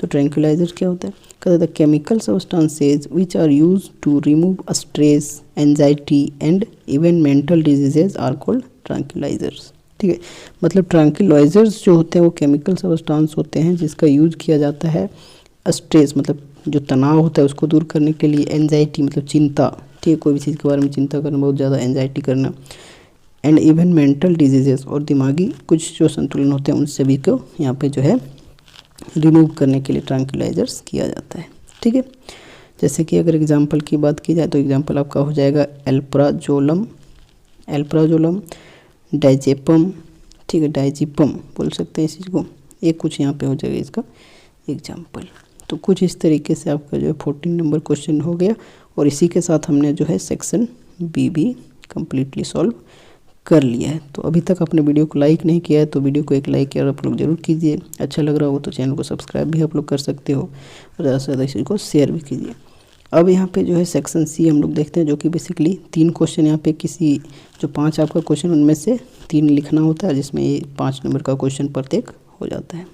तो ट्रैंक्विलाइजर क्या होता है, कहता है chemical substances which are use to remove stress, anxiety and even mental diseases are called tranquillisers. ठीक है, मतलब ट्रैंक्विलाइजर्स जो होते हैं वो केमिकल सब्सटेंस होते हैं जिसका यूज किया जाता है स्ट्रेस, मतलब जो तनाव होता है उसको दूर करने के लिए, एंजाइटी मतलब चिंता, ठीक है, कोई भी चीज़ के बारे में चिंता करना, बहुत ज़्यादा एंजाइटी करना, एंड इवन मेंटल डिजीजेस और दिमागी कुछ जो संतुलन होते हैं उन सभी को यहाँ पे जो है रिमूव करने के लिए ट्रैंक्विलाइजर्स किया जाता है। ठीक है, जैसे कि अगर एग्जांपल की बात की जाए तो एग्जांपल आपका हो जाएगा एल्प्राजोलम, डाइजेपम, ठीक है, डाइजिपम बोल सकते हैं इस चीज़ को, ये कुछ यहाँ पे हो जाएगा इसका एग्जांपल। तो कुछ इस तरीके से आपका जो है 14 नंबर क्वेश्चन हो गया और इसी के साथ हमने जो है सेक्शन बी भी कम्प्लीटली सॉल्व कर लिया है। तो अभी तक आपने वीडियो को लाइक नहीं किया है तो वीडियो को एक लाइक यार आप लोग जरूर कीजिए, अच्छा लग रहा हो तो चैनल को सब्सक्राइब भी आप लोग कर सकते हो और ज़्यादा से ज़्यादा इसी को शेयर भी कीजिए। अब यहाँ पे जो है सेक्शन सी हम लोग देखते हैं, जो कि बेसिकली 3 क्वेश्चन यहाँ पे किसी जो 5 आपका क्वेश्चन उनमें से 3 लिखना होता है, जिसमें ये 5 नंबर का क्वेश्चन प्रत्येक हो जाता है।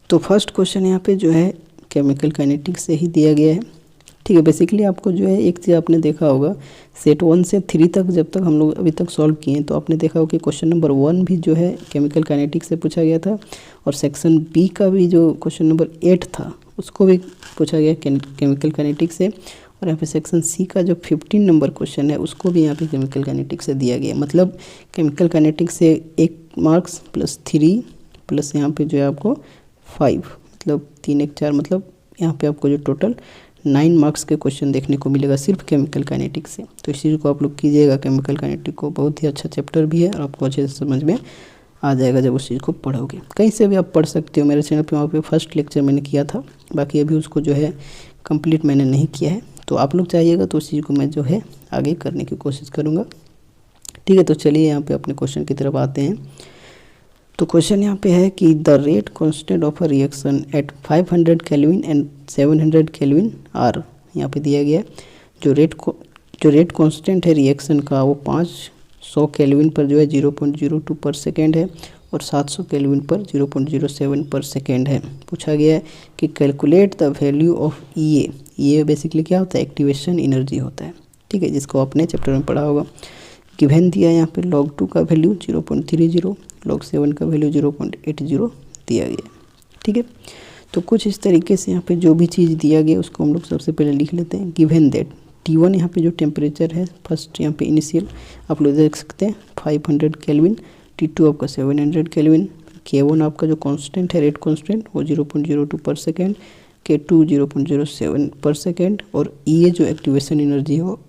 तो फर्स्ट क्वेश्चन यहाँ पे जो है केमिकल काइनेटिक्स से ही दिया गया है। ठीक है, बेसिकली आपको जो है एक चीज़ आपने देखा होगा सेट 1 से 3 तक जब तक हम लोग अभी तक सॉल्व किए हैं तो आपने देखा होगा कि क्वेश्चन नंबर 1 भी जो है केमिकल काइनेटिक्स से पूछा गया था और सेक्शन बी का भी जो क्वेश्चन नंबर 8 था उसको भी पूछा गया केमिकल काइनेटिक्स से, और यहाँ पे सेक्शन सी का जो 15 नंबर क्वेश्चन है उसको भी यहाँ पे केमिकल काइनेटिक्स से दिया गया। मतलब केमिकल काइनेटिक्स से 1 मार्क्स प्लस 3 प्लस यहाँ पे जो है आपको 5, मतलब 3 1 4, मतलब यहाँ पे आपको जो टोटल 9 मार्क्स के क्वेश्चन देखने को मिलेगा सिर्फ केमिकल काइनेटिक्स से। तो इस चीज़ को आप लोग कीजिएगा, केमिकल काइनेटिक्स को बहुत ही अच्छा चैप्टर भी है और आपको अच्छे से समझ में आ जाएगा जब उस चीज़ को पढ़ोगे। कहीं से भी आप पढ़ सकते हो, मेरे चैनल पे वहाँ पे फर्स्ट लेक्चर मैंने किया था, बाकी अभी उसको जो है कंप्लीट मैंने नहीं किया है। तो आप लोग चाहिएगा तो उस चीज़ को मैं जो है आगे करने की कोशिश करूँगा। ठीक है, तो चलिए यहाँ पे अपने क्वेश्चन की तरफ आते हैं। तो क्वेश्चन यहाँ पे है कि the rate constant of a reaction at 500 kelvin and 700 kelvin are, यहाँ पे दिया गया है जो रेट कांस्टेंट है रिएक्शन का वो 500 केल्विन पर जो है 0.02 पर सेकेंड है और 700 केल्विन पर 0.07 पर सेकेंड है। पूछा गया है कि कैलकुलेट द वैल्यू ऑफ ये बेसिकली क्या होता है, एक्टिवेशन एनर्जी होता है। ठीक है, जिसको आपने चैप्टर में पढ़ा होगा। गिवन दिया है यहाँ पे log 2 का वैल्यू 0.30, log 7 का वैल्यू 0.80 दिया गया। ठीक है, तो कुछ इस तरीके से यहाँ पे जो भी चीज़ दिया गया उसको हम लोग सबसे पहले लिख लेते हैं। गिवन दैट T1 यहाँ पे जो टेम्परेचर है फर्स्ट यहाँ पे इनिशियल आप लोग देख सकते हैं 500 केल्विन, T2 आपका 700 केल्विन, K1 आपका जो कांस्टेंट है रेट कांस्टेंट वो 0.02 पर सेकेंड, K2 0.07 पर सेकेंड और ये जो एक्टिवेशन एनर्जी हो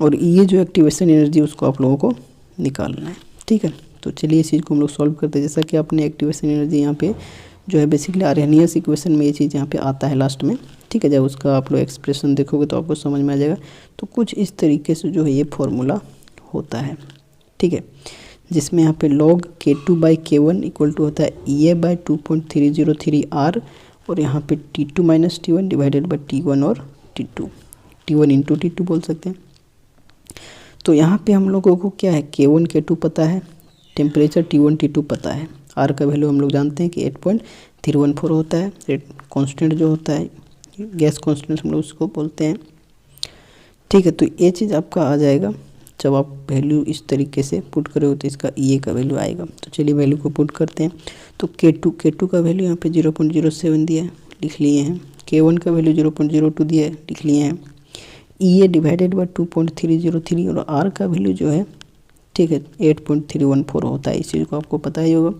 और ये जो एक्टिवेशन एनर्जी उसको आप लोगों को निकालना है। ठीक है, तो चलिए इस चीज़ को हम लोग सॉल्व करते हैं। जैसा कि आपने एक्टिवेशन एनर्जी यहाँ पे जो है बेसिकली आर्हेनियस इक्वेशन में ये चीज़ यहाँ पे आता है लास्ट में। ठीक है, जब उसका आप लोग एक्सप्रेशन देखोगे तो आपको समझ में आ जाएगा। तो कुछ इस तरीके से जो है ये फॉर्मूला होता है। ठीक है, जिसमें यहाँ पे log K2/K1 इक्वल टू होता है EA/2.303 R और यहाँ पे T2 minus T1 divided by T1 और T1 इंटू T2 बोल सकते हैं। तो यहाँ पे हम लोगों को क्या है K1 K2 पता है, टेम्परेचर T1 T2 पता है, R का वैल्यू हम लोग जानते हैं कि 8.314 होता है, रेट कांस्टेंट जो होता है गैस कांस्टेंट हम लोग उसको बोलते हैं। ठीक है, तो ये चीज़ आपका आ जाएगा जब आप वैल्यू इस तरीके से पुट करोगे तो इसका EA का वैल्यू आएगा। तो चलिए वैल्यू को पुट करते हैं। तो K2 का वैल्यू यहाँ पे 0.07 दिया है, लिख लिए हैं। K1 का वैल्यू 0.02 दिया है, लिख लिए हैं। EA डिवाइडेड बाई 2.303 और R का वैल्यू जो है ठीक है 8.314 होता है, इस चीज़ को आपको पता ही होगा।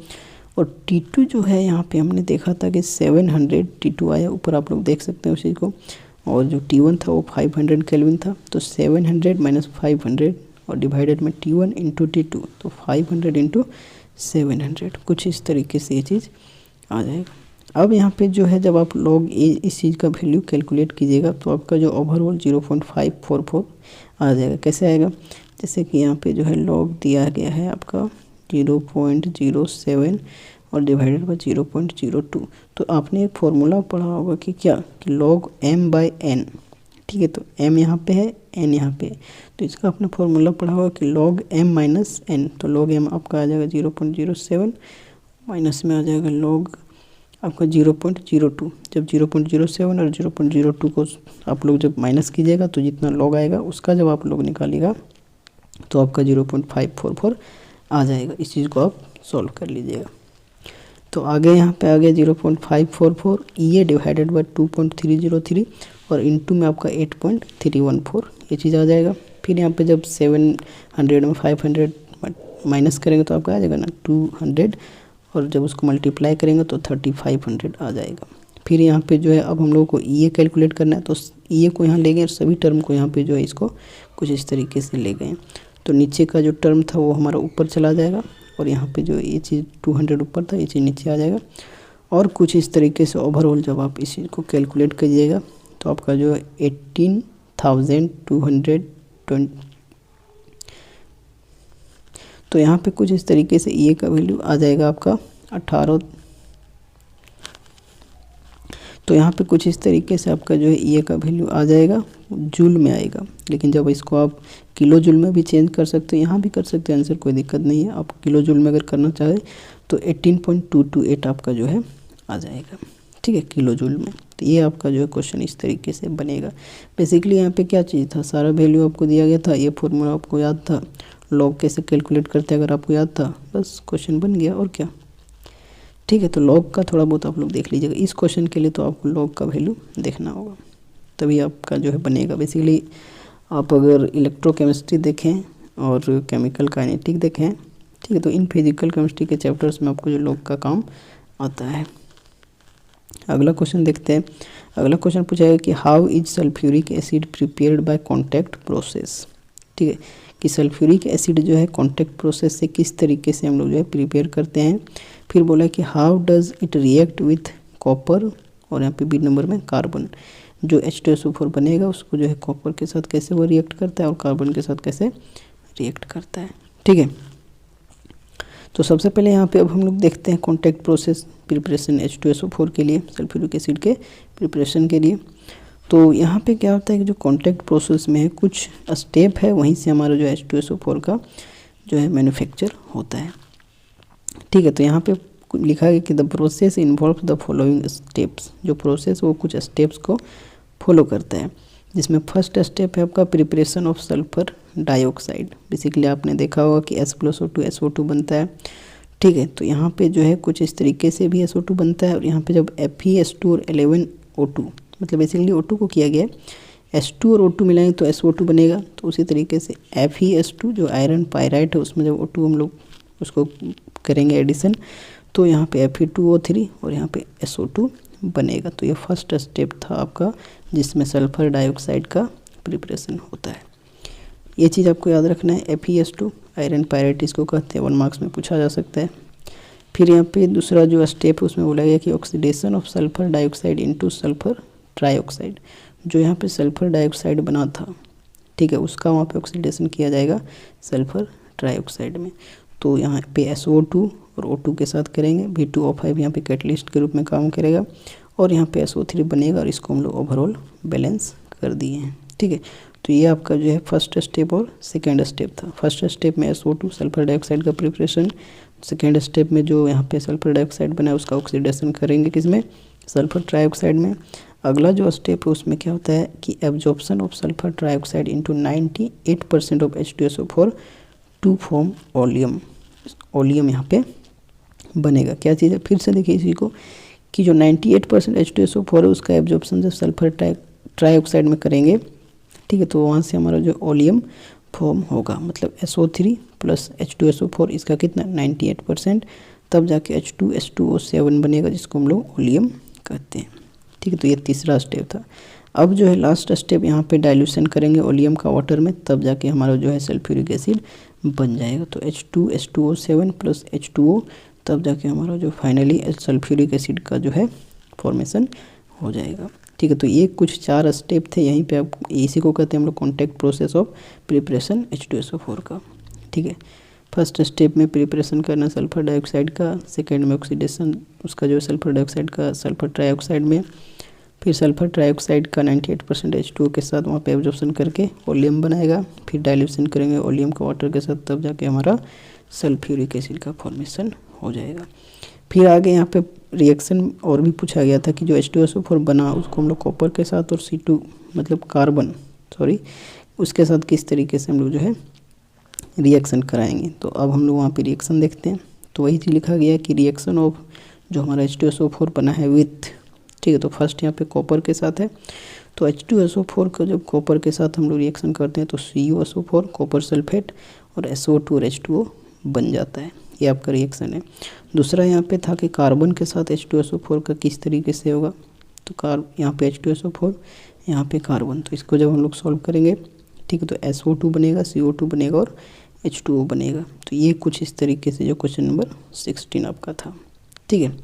और T2 जो है यहाँ पे हमने देखा था कि 700 T2 आया, ऊपर आप लोग देख सकते हैं उस चीज़ को। और जो T1 था वो 500 केल्विन था, तो 700 माइनस 500 और डिवाइडेड में T1 इंटू T2, तो 500 इंटू 700 कुछ इस तरीके से ये चीज़ आ जाएगा। अब यहाँ पे जो है जब आप log इस चीज़ का वैल्यू कैलकुलेट कीजिएगा तो आपका जो ओवरऑल 0.544 आ जाएगा। कैसे आएगा, जैसे कि यहाँ पे जो है log दिया गया है आपका 0.07 और डिवाइडेड बाई 0.02। तो आपने एक फॉर्मूला पढ़ा होगा कि क्या कि log m/n। ठीक है, तो m यहाँ पे है, n यहाँ पे है, तो इसका आपने फॉर्मूला पढ़ा होगा कि log m माइनस n। तो log m आपका आ जाएगा 0.07 माइनस में आ जाएगा लॉग आपका 0.02। जब 0.07 और 0.02 को आप लोग जब माइनस कीजिएगा तो जितना लॉग आएगा उसका जब आप लोग निकालिएगा तो आपका 0.544 आ जाएगा। इस चीज़ को आप सॉल्व कर लीजिएगा। तो आगे यहाँ पे आ गया 0.544 ये डिवाइडेड बाय 2.303 और इनटू में आपका 8.314 ये चीज़ आ जाएगा। फिर यहाँ पे जब 700 में 500 माइनस करेंगे तो आपका आ जाएगा ना 200 और जब उसको मल्टीप्लाई करेंगे तो 3500 आ जाएगा। फिर यहाँ पे जो है अब हम लोगों को ये कैलकुलेट करना है तो ये को यहाँ ले गए और सभी टर्म को यहाँ पे जो है इसको कुछ इस तरीके से ले गए। तो नीचे का जो टर्म था वो हमारा ऊपर चला जाएगा और यहाँ पे जो ये चीज़ 200 ऊपर था ये चीज़ नीचे आ जाएगा। और कुछ इस तरीके से ओवरऑल जब आप इस चीज़ को कैलकुलेट करिएगा तो आपका जो है 18,220 तो यहाँ पे कुछ इस तरीके से ये का वैल्यू आ जाएगा आपका 18। तो यहाँ पे कुछ इस तरीके से आपका जो है ये का वैल्यू आ जाएगा, जूल में आएगा। लेकिन जब इसको आप किलो जूल में भी चेंज कर सकते हो, यहाँ भी कर सकते हैं आंसर, कोई दिक्कत नहीं है। आप किलो जूल में अगर करना चाहे तो 18.228 आपका जो है आ जाएगा, ठीक है, किलो जूल में। तो ये आपका जो है क्वेश्चन इस तरीके से बनेगा। बेसिकली यहाँ पे क्या चीज़ था, सारा वैल्यू आपको दिया गया था, ये फॉर्मूला आपको याद था, लॉग कैसे कैलकुलेट करते हैं अगर आपको याद था, बस क्वेश्चन बन गया और क्या, ठीक है। तो लॉग का थोड़ा बहुत आप लोग देख लीजिएगा। इस क्वेश्चन के लिए तो आपको लॉग का वैल्यू देखना होगा तभी आपका जो है बनेगा। बेसिकली आप अगर इलेक्ट्रोकेमिस्ट्री देखें और केमिकल काइनेटिक देखें, ठीक है, तो इन फिजिकल केमिस्ट्री के चैप्टर्स में आपको जो लॉग का काम आता है। अगला क्वेश्चन देखते हैं। अगला क्वेश्चन पूछा है कि how is sulphuric acid prepared by contact process, ठीक है, कि सल्फ्यूरिक एसिड जो है कॉन्टैक्ट प्रोसेस से किस तरीके से हम लोग जो है प्रिपेयर करते हैं। फिर बोला कि how does it react with copper, और यहाँ पे बी नंबर में कार्बन, जो H2SO4 बनेगा उसको जो है कॉपर के साथ कैसे वो रिएक्ट करता है और कार्बन के साथ कैसे रिएक्ट करता है, ठीक है। तो सबसे पहले यहाँ पे अब हम लोग देखते हैं कॉन्टैक्ट प्रोसेस प्रिपरेशन H2SO4 के लिए, सल्फ्यूरिक एसिड के प्रिपरेशन के लिए। तो यहाँ पे क्या होता है कि जो कॉन्टैक्ट प्रोसेस में है कुछ स्टेप है, वहीं से हमारा जो H2SO4 का जो है मैन्युफैक्चर होता है, ठीक है। तो यहाँ पे लिखा है कि the process involve the following steps, जो प्रोसेस वो कुछ स्टेप्स को फॉलो करता है, जिसमें फर्स्ट स्टेप है आपका preparation of sulphur dioxide. Basically आपने देखा होगा कि H+O2 SO2 बनता है, ठीक है। तो यहाँ पे जो है कुछ इस तरीके से भी SO2 बनता है और यहाँ पे जब Fe2 और 11O2, मतलब बेसिकली O2 को किया गया है, H2 और O2 मिलाएंगे तो SO2 बनेगा। तो उसी तरीके से FeS2 जो आयरन पायराइट है उसमें जब O2 हम लोग उसको करेंगे एडिशन तो यहाँ पे Fe2O3 और यहाँ पे SO2 बनेगा। तो ये फर्स्ट स्टेप था आपका जिसमें सल्फर डाइऑक्साइड का प्रिपरेशन होता है। ये चीज़ आपको याद रखना है। FeS2 आयरन पायराइट इसको कहते हैं, 1 मार्क्स में पूछा जा सकता है। फिर यहाँ पे दूसरा जो स्टेप है उसमें बोला गया कि oxidation of sulphur dioxide into sulphur trioxide, जो यहाँ पे सल्फर डाइऑक्साइड बना था, ठीक है, उसका वहाँ पे ऑक्सीडेशन किया जाएगा सल्फर ट्राइऑक्साइड में। तो यहाँ पे SO2 और O2 के साथ करेंगे, V2O5 यहाँ पे कैटलिस्ट के रूप में काम करेगा और यहाँ पे SO3 बनेगा और इसको हम लोग ओवरऑल बैलेंस कर दिए हैं, ठीक है। तो ये आपका जो है फर्स्ट स्टेप और सेकेंड स्टेप था। फर्स्ट स्टेप में SO2 सल्फर डाइऑक्साइड का प्रिपरेशन, सेकेंड स्टेप में जो यहाँ पे सल्फर डाइऑक्साइड बना है उसका ऑक्सीडेशन करेंगे किसमें, सल्फर ट्राइऑक्साइड में। अगला जो स्टेप है उसमें क्या होता है कि absorption of sulphur trioxide into 98% of H2SO4 to form oleum. Oleum यहाँ पे बनेगा। क्या चीज़ है, फिर से देखिए इसी को कि जो 98% H2SO4 है उसका एब्जॉर्प्शन जब सल्फर ट्राइऑक्साइड में करेंगे, ठीक है, तो वहाँ से हमारा जो ओलियम फॉर्म होगा, मतलब SO3 प्लस H2SO4 इसका कितना 98%, तब जाके H2S2O7 बनेगा जिसको हम लोग ओलियम कहते हैं, ठीक है। तो ये तीसरा स्टेप था। अब जो है लास्ट स्टेप यहाँ पे डाइल्यूशन करेंगे ओलियम का वाटर में, तब जाके हमारा जो है सल्फ्यूरिक एसिड बन जाएगा। तो H2S2O7 प्लस H2O, तब जाके हमारा जो फाइनली सल्फ्यूरिक एसिड का जो है फॉर्मेशन हो जाएगा, ठीक है। तो ये कुछ 4 स्टेप थे, यहीं पे आप इसी को कहते हैं हम लोग contact process of preparation H2SO4 का, ठीक है। फर्स्ट स्टेप में प्रिपरेशन करना सल्फर डाइऑक्साइड का, सेकेंड में ऑक्सीडेशन उसका जो सल्फर डाइऑक्साइड का सल्फर ट्राइऑक्साइड में, फिर सल्फर ट्राइऑक्साइड का 98% H2O के साथ वहाँ पे एब्जॉर्प्शन करके ओलियम बनाएगा, फिर डाइल्यूशन करेंगे ओलियम का वाटर के साथ, तब जाके हमारा सल्फ्यूरिक एसिड का फॉर्मेशन हो जाएगा। फिर आगे यहाँ पे रिएक्शन और भी पूछा गया था कि जो H2SO4 बना उसको हम लोग कॉपर के साथ और C2 मतलब कार्बन उसके साथ किस तरीके से हम लोग जो है रिएक्शन कराएंगे। तो अब हम लोग वहाँ पे रिएक्शन देखते हैं। तो वही चीज़ लिखा गया है कि रिएक्शन ऑफ जो हमारा H2SO4 बना है विथ, ठीक है, तो फर्स्ट यहाँ पे कॉपर के साथ है। तो H2SO4 का जब कॉपर के साथ हम लोग रिएक्शन करते हैं तो CuSO4 कॉपर सल्फेट और SO2 और H2O बन जाता है। ये आपका रिएक्शन है। दूसरा यहाँ पे था कि कार्बन के साथ H2SO4 का किस तरीके से होगा। तो यहाँ पे H2SO4, यहाँ पे कार्बन, तो इसको जब हम लोग सॉल्व करेंगे, ठीक है, तो SO2 बनेगा, CO2 बनेगा और H2O बनेगा। तो ये कुछ इस तरीके से जो क्वेश्चन नंबर 16 आपका था, ठीक है।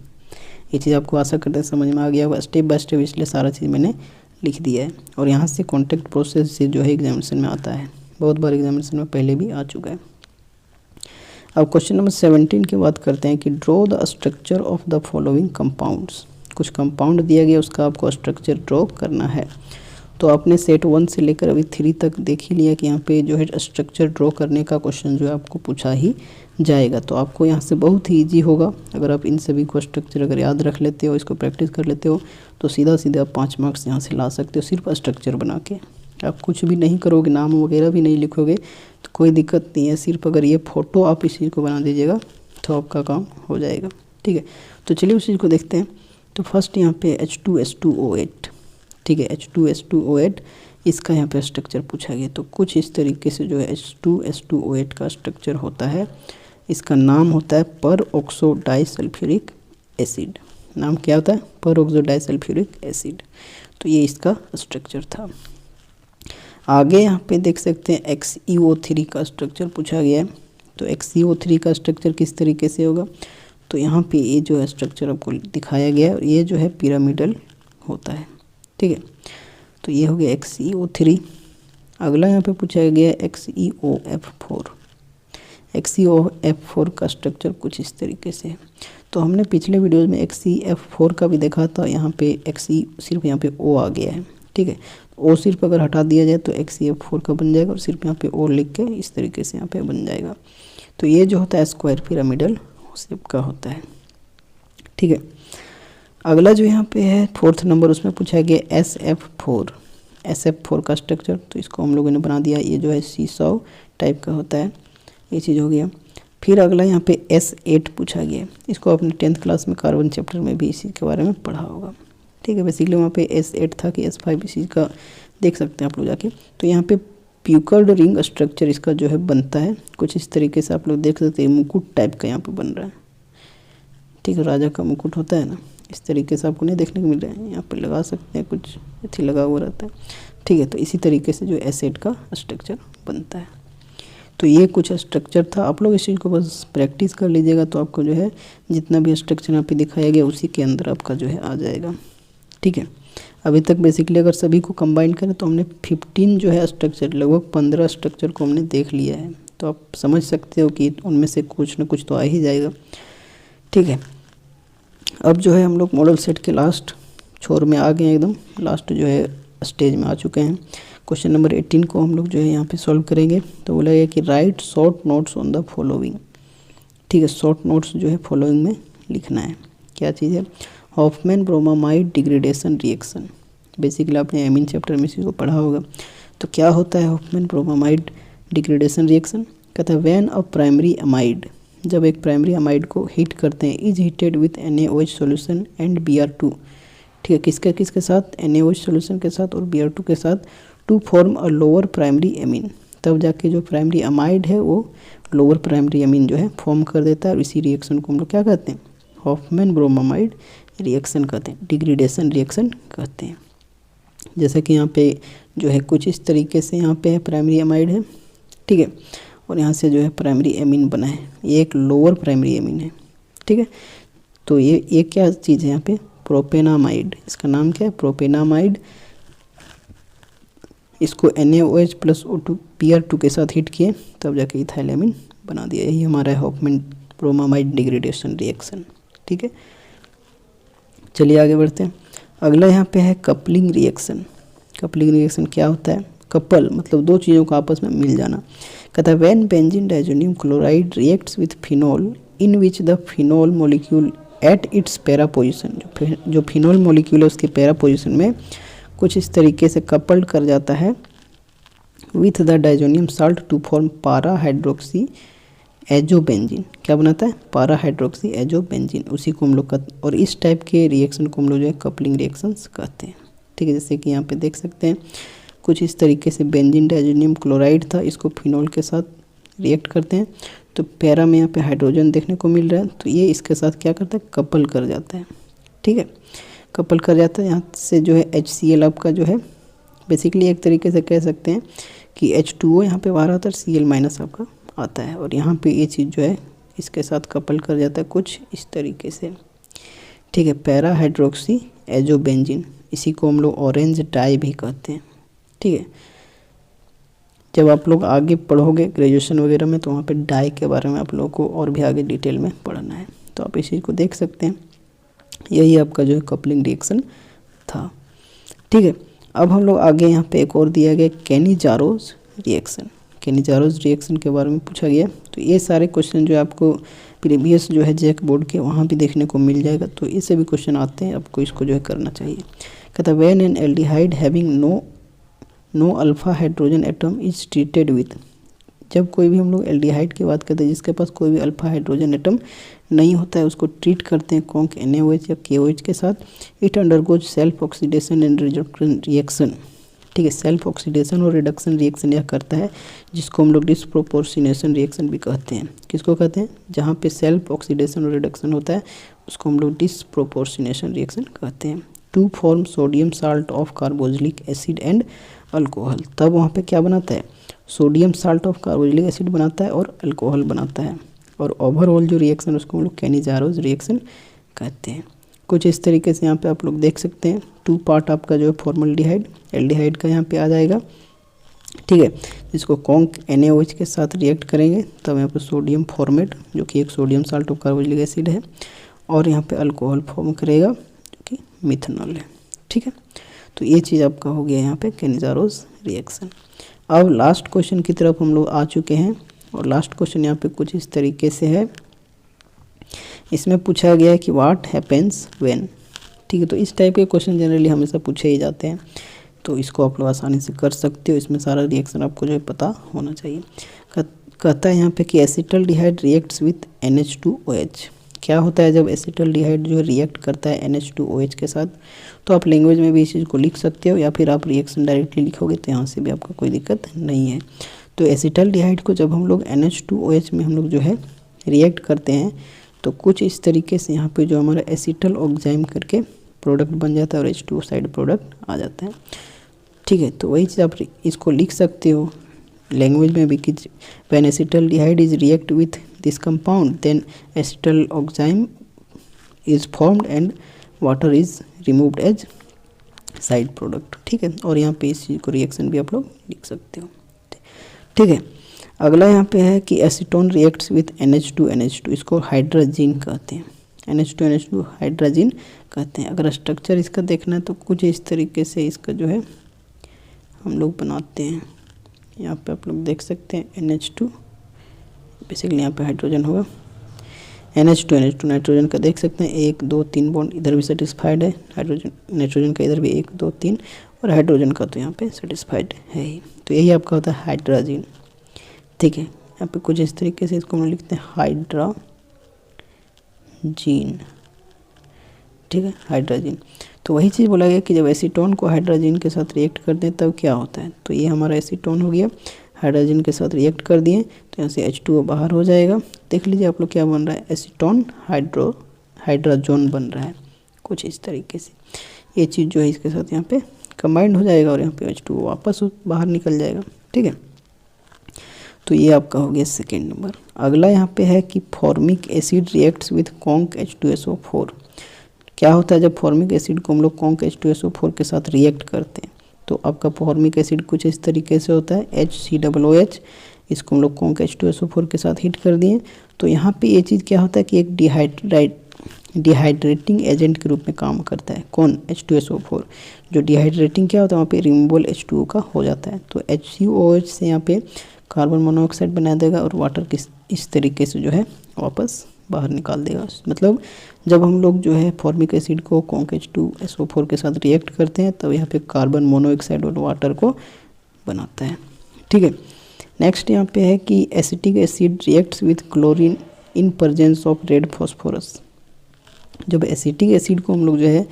ये चीज़ आपको आशा करते हैं समझ में आ गया होगा। स्टेप बाय स्टेप इसलिए सारा चीज़ मैंने लिख दिया है। और यहाँ से कॉन्टैक्ट प्रोसेस से जो है एग्जामिनेशन में आता है, बहुत बार एग्जामिनेशन में पहले भी आ चुका है। अब क्वेश्चन नंबर 17 की बात करते हैं कि draw the structure of the following compounds. कुछ कंपाउंड दिया गया, उसका आपको स्ट्रक्चर ड्रॉ करना है। तो आपने सेट 1 से लेकर अभी 3 तक देख ही लिया कि यहाँ पे जो है स्ट्रक्चर ड्रॉ करने का क्वेश्चन जो है आपको पूछा ही जाएगा। तो आपको यहाँ से बहुत ही ईजी होगा अगर आप इन सभी को स्ट्रक्चर अगर याद रख लेते हो, इसको प्रैक्टिस कर लेते हो, तो सीधा सीधा आप 5 मार्क्स यहाँ से ला सकते हो सिर्फ स्ट्रक्चर बना के। आप कुछ भी नहीं करोगे, नाम वगैरह भी नहीं लिखोगे तो कोई दिक्कत नहीं है। सिर्फ अगर ये फ़ोटो आप इस चीज़ को बना दीजिएगा तो आपका काम हो जाएगा, ठीक है। तो चलिए उस चीज़ को देखते हैं। तो फर्स्ट यहाँ पे H2S2O8, ठीक है, H2S2O8 इसका यहाँ पे स्ट्रक्चर पूछा गया। तो कुछ इस तरीके से जो है H2S2O8 का स्ट्रक्चर होता है। इसका नाम होता है परऑक्सो डाइसल्फ्यूरिक एसिड। नाम क्या होता है? Peroxo disulphuric acid. तो ये इसका स्ट्रक्चर था। आगे यहाँ पे देख सकते हैं XeO3 का स्ट्रक्चर पूछा गया है। तो XeO3 का स्ट्रक्चर किस तरीके से होगा। तो यहाँ पे ये जो है स्ट्रक्चर आपको दिखाया गया है और ये जो है पिरामिडल होता है, ठीक है। तो ये हो गया XeO3। अगला यहाँ पे पूछा गया है XeOF4। XeOF4 का स्ट्रक्चर कुछ इस तरीके से है। तो हमने पिछले वीडियोज़ में XeF4 का भी देखा था। यहाँ पे Xe सिर्फ यहाँ पे O आ गया है, ठीक है। O सिर्फ अगर हटा दिया जाए तो XeF4 का बन जाएगा और सिर्फ यहाँ पे O लिख के इस तरीके से यहाँ पे बन जाएगा। तो ये जो होता है स्क्वायर पिरामिडल शेप का होता है, ठीक है। अगला जो यहाँ पे है 4th नंबर, उसमें पूछा गया SF4 का स्ट्रक्चर। तो इसको हम लोगों ने बना दिया। ये जो है सीसॉ टाइप का होता है, ये चीज़ हो गया। फिर अगला यहाँ पे S8 पूछा गया। इसको अपने 10th क्लास में कार्बन चैप्टर में भी इसी के बारे में पढ़ा होगा, ठीक है। बेसिकली वहाँ पे S8 था कि S5 इसी का देख सकते हैं आप लोग जाके। तो यहाँ पे प्यूकर्ड रिंग स्ट्रक्चर इसका जो है बनता है कुछ इस तरीके से। आप लोग देख सकते हैं मुकुट टाइप का यहाँ पे बन रहा है, ठीक है। राजा का मुकुट होता है ना, इस तरीके से आपको नहीं देखने को मिल रहा है। यहाँ पे लगा सकते हैं, कुछ ऐसे लगा हुआ रहता है, ठीक है। तो इसी तरीके से जो S8 का स्ट्रक्चर बनता है। तो ये कुछ स्ट्रक्चर था। आप लोग इस चीज़ को बस प्रैक्टिस कर लीजिएगा तो आपको जो है जितना भी स्ट्रक्चर यहाँ पे दिखाया गया उसी के अंदर आपका जो है आ जाएगा, ठीक है। अभी तक बेसिकली अगर सभी को कंबाइन करें तो हमने 15 जो है स्ट्रक्चर, लगभग 15 स्ट्रक्चर को हमने देख लिया है। तो आप समझ सकते हो कि उनमें से कुछ ना कुछ तो आ ही जाएगा, ठीक है। अब जो है हम लोग मॉडल सेट के लास्ट छोर में आ गए हैं, एकदम लास्ट जो है स्टेज में आ चुके हैं। क्वेश्चन नंबर 18 को हम लोग जो है यहाँ पे सॉल्व करेंगे। तो बोला गया कि right short notes on the following, ठीक है। शॉर्ट नोट्स जो है फॉलोइंग में लिखना है। क्या चीज़ है? Hofmann bromamide degradation reaction. Basically आपने एमीन चैप्टर में इसी को पढ़ा होगा। तो क्या होता है हॉफमैन ब्रोमामाइड डिग्रेडेशन रिएक्शन? कहता है व्हेन अ प्राइमरी अमाइड, जब एक प्राइमरी अमाइड को हीट करते हैं, is heated with NaOH solution and Br2, ठीक है। किसके साथ? NaOH सॉल्यूशन के साथ और Br2 के साथ, to form a lower primary amine. तब जाके जो प्राइमरी अमाइड है वो लोअर प्राइमरी एमीन जो है फॉर्म कर देता है। और इसी रिएक्शन को हम लोग क्या कहते हैं? हॉफमैन ब्रोमामाइड रिएक्शन कहते हैं, डिग्रेडेशन रिएक्शन कहते हैं। जैसे कि यहाँ पे जो है कुछ इस तरीके से यहाँ पे प्राइमरी अमाइड है, ठीक है। और यहाँ से जो है प्राइमरी एमीन बना है। ये एक लोअर प्राइमरी एमीन है, ठीक है। तो ये क्या चीज़ है यहाँ पे? प्रोपेनामाइड। इसका नाम क्या है? प्रोपेनामाइड। इसको NaOH प्लस O2 Br2 के साथ हीट किए तब जाके इथाइलेमिन बना दिया। यही हमारा है हॉफमैन ब्रोमामाइड डिग्रेडेशन रिएक्शन, ठीक है। चलिए आगे बढ़ते हैं। अगला यहाँ पे है कपलिंग रिएक्शन। कपलिंग रिएक्शन क्या होता है? कपल मतलब दो चीज़ों को आपस में मिल जाना। कहता है when benzene diazonium chloride reacts with phenol in which the phenol molecule at its para position, जो फिनोल मॉलिक्यूल है उसके पैरा पोजिशन में कुछ इस तरीके से कपल्ड कर जाता है with the diazonium salt to form para hydroxy azobenzene. क्या बनाता है? पारा हाइड्रोक्सी एजोबेंजीन। उसी को हम लोग और इस टाइप के रिएक्शन को हम लोग जो है कपलिंग रिएक्शंस कहते हैं। ठीक है, जैसे कि यहाँ पे देख सकते हैं कुछ इस तरीके से बेंजीन डाइजोनियम क्लोराइड था, इसको फिनोल के साथ रिएक्ट करते हैं तो पैरा में यहाँ पे हाइड्रोजन देखने को मिल रहा है, तो ये इसके साथ क्या करता है? कपल कर जाता है। ठीक है, कपल कर जाता है। यहाँ से जो है HCl आपका जो है बेसिकली एक तरीके से कह सकते हैं कि H2O यहाँ पे बाहर आता है, Cl माइनस आपका आता है, और यहाँ पे ये चीज़ जो है इसके साथ कपल कर जाता है कुछ इस तरीके से। ठीक है, पैरा हाइड्रोक्सी एजोबेंजीन, इसी को हम लोग ऑरेंज डाई भी कहते हैं। ठीक है, जब आप लोग आगे पढ़ोगे ग्रेजुएशन वगैरह में तो वहाँ पे डाई के बारे में आप लोगों को और भी आगे डिटेल में पढ़ना है, तो आप इस चीज़ को देख सकते हैं। यही आपका जो है कपलिंग रिएक्शन था। ठीक है, अब हम लोग आगे यहाँ पे एक और दिया गया केनी-जारोज रिएक्शन। केनी-जारोज रिएक्शन के बारे में पूछा गया, तो ये सारे क्वेश्चन जो आपको प्रीवियस जो है जैक बोर्ड के वहाँ भी देखने को मिल जाएगा, तो इससे भी क्वेश्चन आते हैं, आपको इसको जो है करना चाहिए। कहता है when an aldehyde having no alpha hydrogen atom is treated with, जब कोई भी हम लोग एल्डिहाइड की बात करते हैं जिसके पास कोई भी अल्फा हाइड्रोजन एटम नहीं होता है, उसको ट्रीट करते हैं कॉन्क NaOH या KOH के साथ, it undergoes self oxidation and reduction reaction. ठीक है, सेल्फ ऑक्सीडेशन और रिडक्शन रिएक्शन यह करता है, जिसको हम लोग डिस्प्रोपोर्शनेशन रिएक्शन भी कहते हैं। किसको कहते हैं? जहाँ पे सेल्फ ऑक्सीडेशन और रिडक्शन होता है उसको हम लोग डिस्प्रोपोर्शनेशन रिएक्शन कहते हैं। To form sodium salt of carboxylic acid and alcohol, तब वहाँ पे क्या बनाता है? Sodium salt of carboxylic acid बनाता है और अल्कोहल बनाता है, और ओवरऑल जो रिएक्शन उसको हम लोग केनी-जारोज रिएक्शन कहते हैं। कुछ इस तरीके से यहाँ पे आप लोग देख सकते हैं। 2 पार्ट आपका जो है फॉर्मल्डिहाइड एल्डिहाइड का यहाँ पे आ जाएगा। ठीक है, जिसको कॉन्क NaOH के साथ रिएक्ट करेंगे तब यहाँ पे सोडियम फॉर्मेट जो कि एक sodium salt of carboxylic acid है, और यहाँ पे अल्कोहल फॉर्म करेगा जो कि मिथनॉल है। ठीक है, तो ये चीज़ आपका हो गया यहाँ पे केनी-जारोज रिएक्शन। अब लास्ट क्वेश्चन की तरफ हम लोग आ चुके हैं, और लास्ट क्वेश्चन यहाँ पे कुछ इस तरीके से है। इसमें पूछा गया है कि व्हाट हैपेंस व्हेन। ठीक है, तो इस टाइप के क्वेश्चन जनरली हमेशा पूछे ही जाते हैं, तो इसको आप लोग आसानी से कर सकते हो। इसमें सारा रिएक्शन आपको जो है पता होना चाहिए। कहता है यहाँ पे कि एसिटल्डिहाइड रिएक्ट्स विथ NH2OH। क्या होता है जब एसिटल्डिहाइड जो है रिएक्ट करता है NH2OH के साथ? तो आप लैंग्वेज में भी इस चीज़ को लिख सकते हो, या फिर आप रिएक्शन डायरेक्टली लिखोगे तो यहाँ से भी आपका कोई दिक्कत नहीं है। तो एसिटल्डिहाइड को जब हम लोग NH2OH में हम लोग जो है रिएक्ट करते हैं तो कुछ इस तरीके से यहाँ पे जो हमारा एसिटल ऑक्साइम करके प्रोडक्ट बन जाता है और H2O साइड प्रोडक्ट आ जाता है। ठीक है, तो वही चीज़ आप इसको लिख सकते हो लैंग्वेज में भी कि when acetaldehyde is react with this compound then acetal oxime is formed and water is removed as side product. ठीक है, और यहाँ पे इस चीज़ को रिएक्शन भी आप लोग लिख सकते हो। ठीक है, अगला यहाँ पे है कि एसीटोन रिएक्ट्स विथ NH2NH2, इसको हाइड्राजीन कहते हैं। NH2NH2 हाइड्राजीन कहते हैं। अगर स्ट्रक्चर इसका देखना है तो कुछ इस तरीके से इसका जो है हम लोग बनाते हैं। यहाँ पे आप लोग देख सकते हैं NH2, बेसिकली यहाँ पे हाइड्रोजन होगा, NH2NH2 नाइट्रोजन का देख सकते हैं 1 2 3 बॉन्ड इधर भी सेटिस्फाइड है, हाइड्रोजन नाइट्रोजन का इधर भी 1 2 3, और हाइड्रोजन का तो यहाँ पे सेटिस्फाइड है ही। तो यही आपका होता है हाइड्राजीन। ठीक है, यहाँ पे कुछ इस तरीके से इसको हम लिखते हैं हाइड्राजीन। ठीक है, हाइड्राजीन। तो वही चीज़ बोला गया कि जब एसीटोन को हाइड्राजीन के साथ रिएक्ट कर दें तब क्या होता है। तो ये हमारा एसीटोन हो गया, हाइड्रोजन के साथ रिएक्ट कर दिए तो यहाँ से H2O बाहर हो जाएगा। देख लीजिए आप लोग क्या बन रहा है, एसीटोन हाइड्राजोन बन रहा है कुछ इस तरीके से। ये चीज़ जो है इसके साथ यहाँ पे कंबाइंड हो जाएगा और यहाँ पे H2O वापस बाहर निकल जाएगा। ठीक है, तो ये आपका हो गया सेकेंड नंबर। अगला यहाँ पे है कि formic acid reacts with conc H2SO4। क्या होता है जब फॉर्मिक एसिड को हम लोग कॉन्क H2SO4 के साथ रिएक्ट करते हैं तो आपका फॉर्मिक एसिड कुछ इस तरीके से होता है HCOOH। इसको हम लोग कॉन्क H2SO4 के साथ हीट कर दिए तो यहाँ पे ये चीज़ क्या होता है कि एक डिहाइड्रेटिंग एजेंट के रूप में काम करता है। कौन? H2SO4। जो डिहाइड्रेटिंग क्या होता है वहाँ पे रिमूवल H2O का हो जाता है। तो HCOOH से यहाँ पे कार्बन मोनोऑक्साइड बना देगा और वाटर किस इस तरीके से जो है वापस बाहर निकाल देगा। मतलब जब हम लोग जो है फॉर्मिक एसिड को कॉन्क H2SO4 के साथ रिएक्ट करते हैं तब यहाँ पे कार्बन मोनोऑक्साइड और वाटर को बनाता है। ठीक है, नेक्स्ट यहाँ पे है कि acetic acid reacts with chlorine in presence of red phosphorus. जब एसिटिक एसिड को हम लोग जो है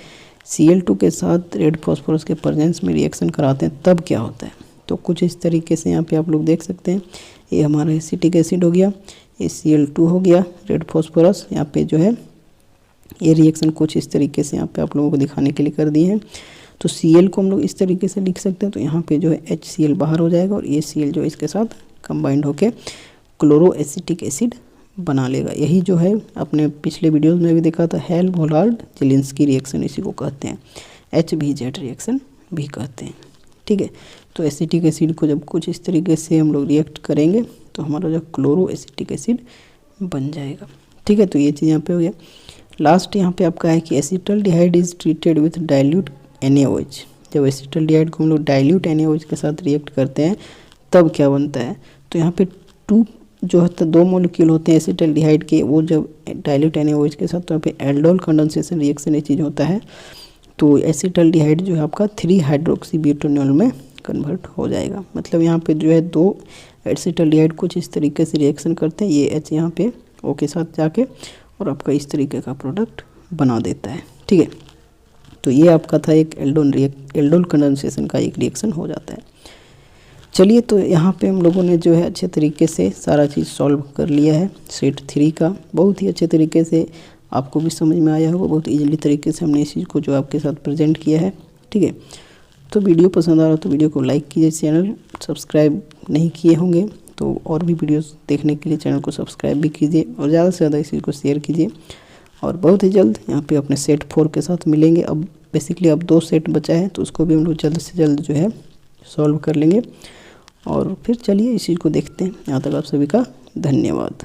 Cl2 के साथ रेड फास्फोरस के प्रेजेंस में रिएक्शन कराते हैं तब क्या होता है, तो कुछ इस तरीके से यहाँ पे आप लोग देख सकते हैं। ये हमारा एसिटिक एसिड हो गया, ये Cl2 हो गया, रेड फास्फोरस। यहाँ पे जो है ये रिएक्शन कुछ इस तरीके से यहाँ पे आप लोगों को दिखाने के लिए कर दिए हैं। तो Cl को हम लोग इस तरीके से लिख सकते हैं, तो यहाँ पे जो है HCl बाहर हो जाएगा और ये Cl जो इसके साथ कंबाइंड होके क्लोरो एसिटिक एसिड बना लेगा। यही जो है अपने पिछले वीडियोस में भी देखा था, हेल्महोल्ट्ज-जेलिंस्की रिएक्शन इसी को कहते हैं, HBZ रिएक्शन भी कहते हैं। ठीक है, तो एसिटिक एसिड को जब कुछ इस तरीके से हम लोग रिएक्ट करेंगे तो हमारा जो क्लोरो एसिटिक एसिड बन जाएगा। ठीक है, तो ये चीज़ यहाँ पे हो गया। लास्ट यहाँ पे आपका है कि acetaldehyde is treated with dilute NaOH। जब एसिटल्डिहाइड को हम लोग डाइल्यूट NaOH के साथ रिएक्ट करते हैं तब क्या बनता है, तो यहाँ पे जो है 2 मॉलिक्यूल होते हैं एसिटल्डिहाइड के, वो जब डाइल्यूट NaOH के साथ तो यहाँ पे एल्डोल कंडेंसेशन रिएक्शन ये चीज़ होता है, तो एसिटल्डिहाइड जो है आपका 3 हाइड्रोक्सी ब्यूटेनॉल में कन्वर्ट हो जाएगा। मतलब यहाँ पे जो है 2 एसिटल्डिहाइड कुछ इस तरीके से रिएक्शन करते हैं, ये H यहाँ पे O के साथ जाके और आपका इस तरीके का प्रोडक्ट बना देता है। ठीक है, तो ये आपका था एक एल्डोल कंडेंसेशन का एक रिएक्शन हो जाता है। चलिए, तो यहाँ पे हम लोगों ने जो है अच्छे तरीके से सारा चीज़ सॉल्व कर लिया है सेट 3 का। बहुत ही अच्छे तरीके से आपको भी समझ में आया होगा, बहुत ईजिली तरीके से हमने इस चीज़ को जो आपके साथ प्रेजेंट किया है। ठीक है, तो वीडियो पसंद आ रहा हो तो वीडियो को लाइक कीजिए, चैनल सब्सक्राइब नहीं किए होंगे तो और भी वीडियोस देखने के लिए चैनल को सब्सक्राइब भी कीजिए और ज़्यादा से ज़्यादा इस चीज़ को शेयर कीजिए। और बहुत ही जल्द यहाँ पे अपने सेट 4 के साथ मिलेंगे। अब बेसिकली अब 2 सेट बचा है तो उसको भी हम लोग जल्द से जल्द जो है सॉल्व कर लेंगे और फिर चलिए इस चीज़ को देखते हैं। यहाँ तक आप सभी का धन्यवाद।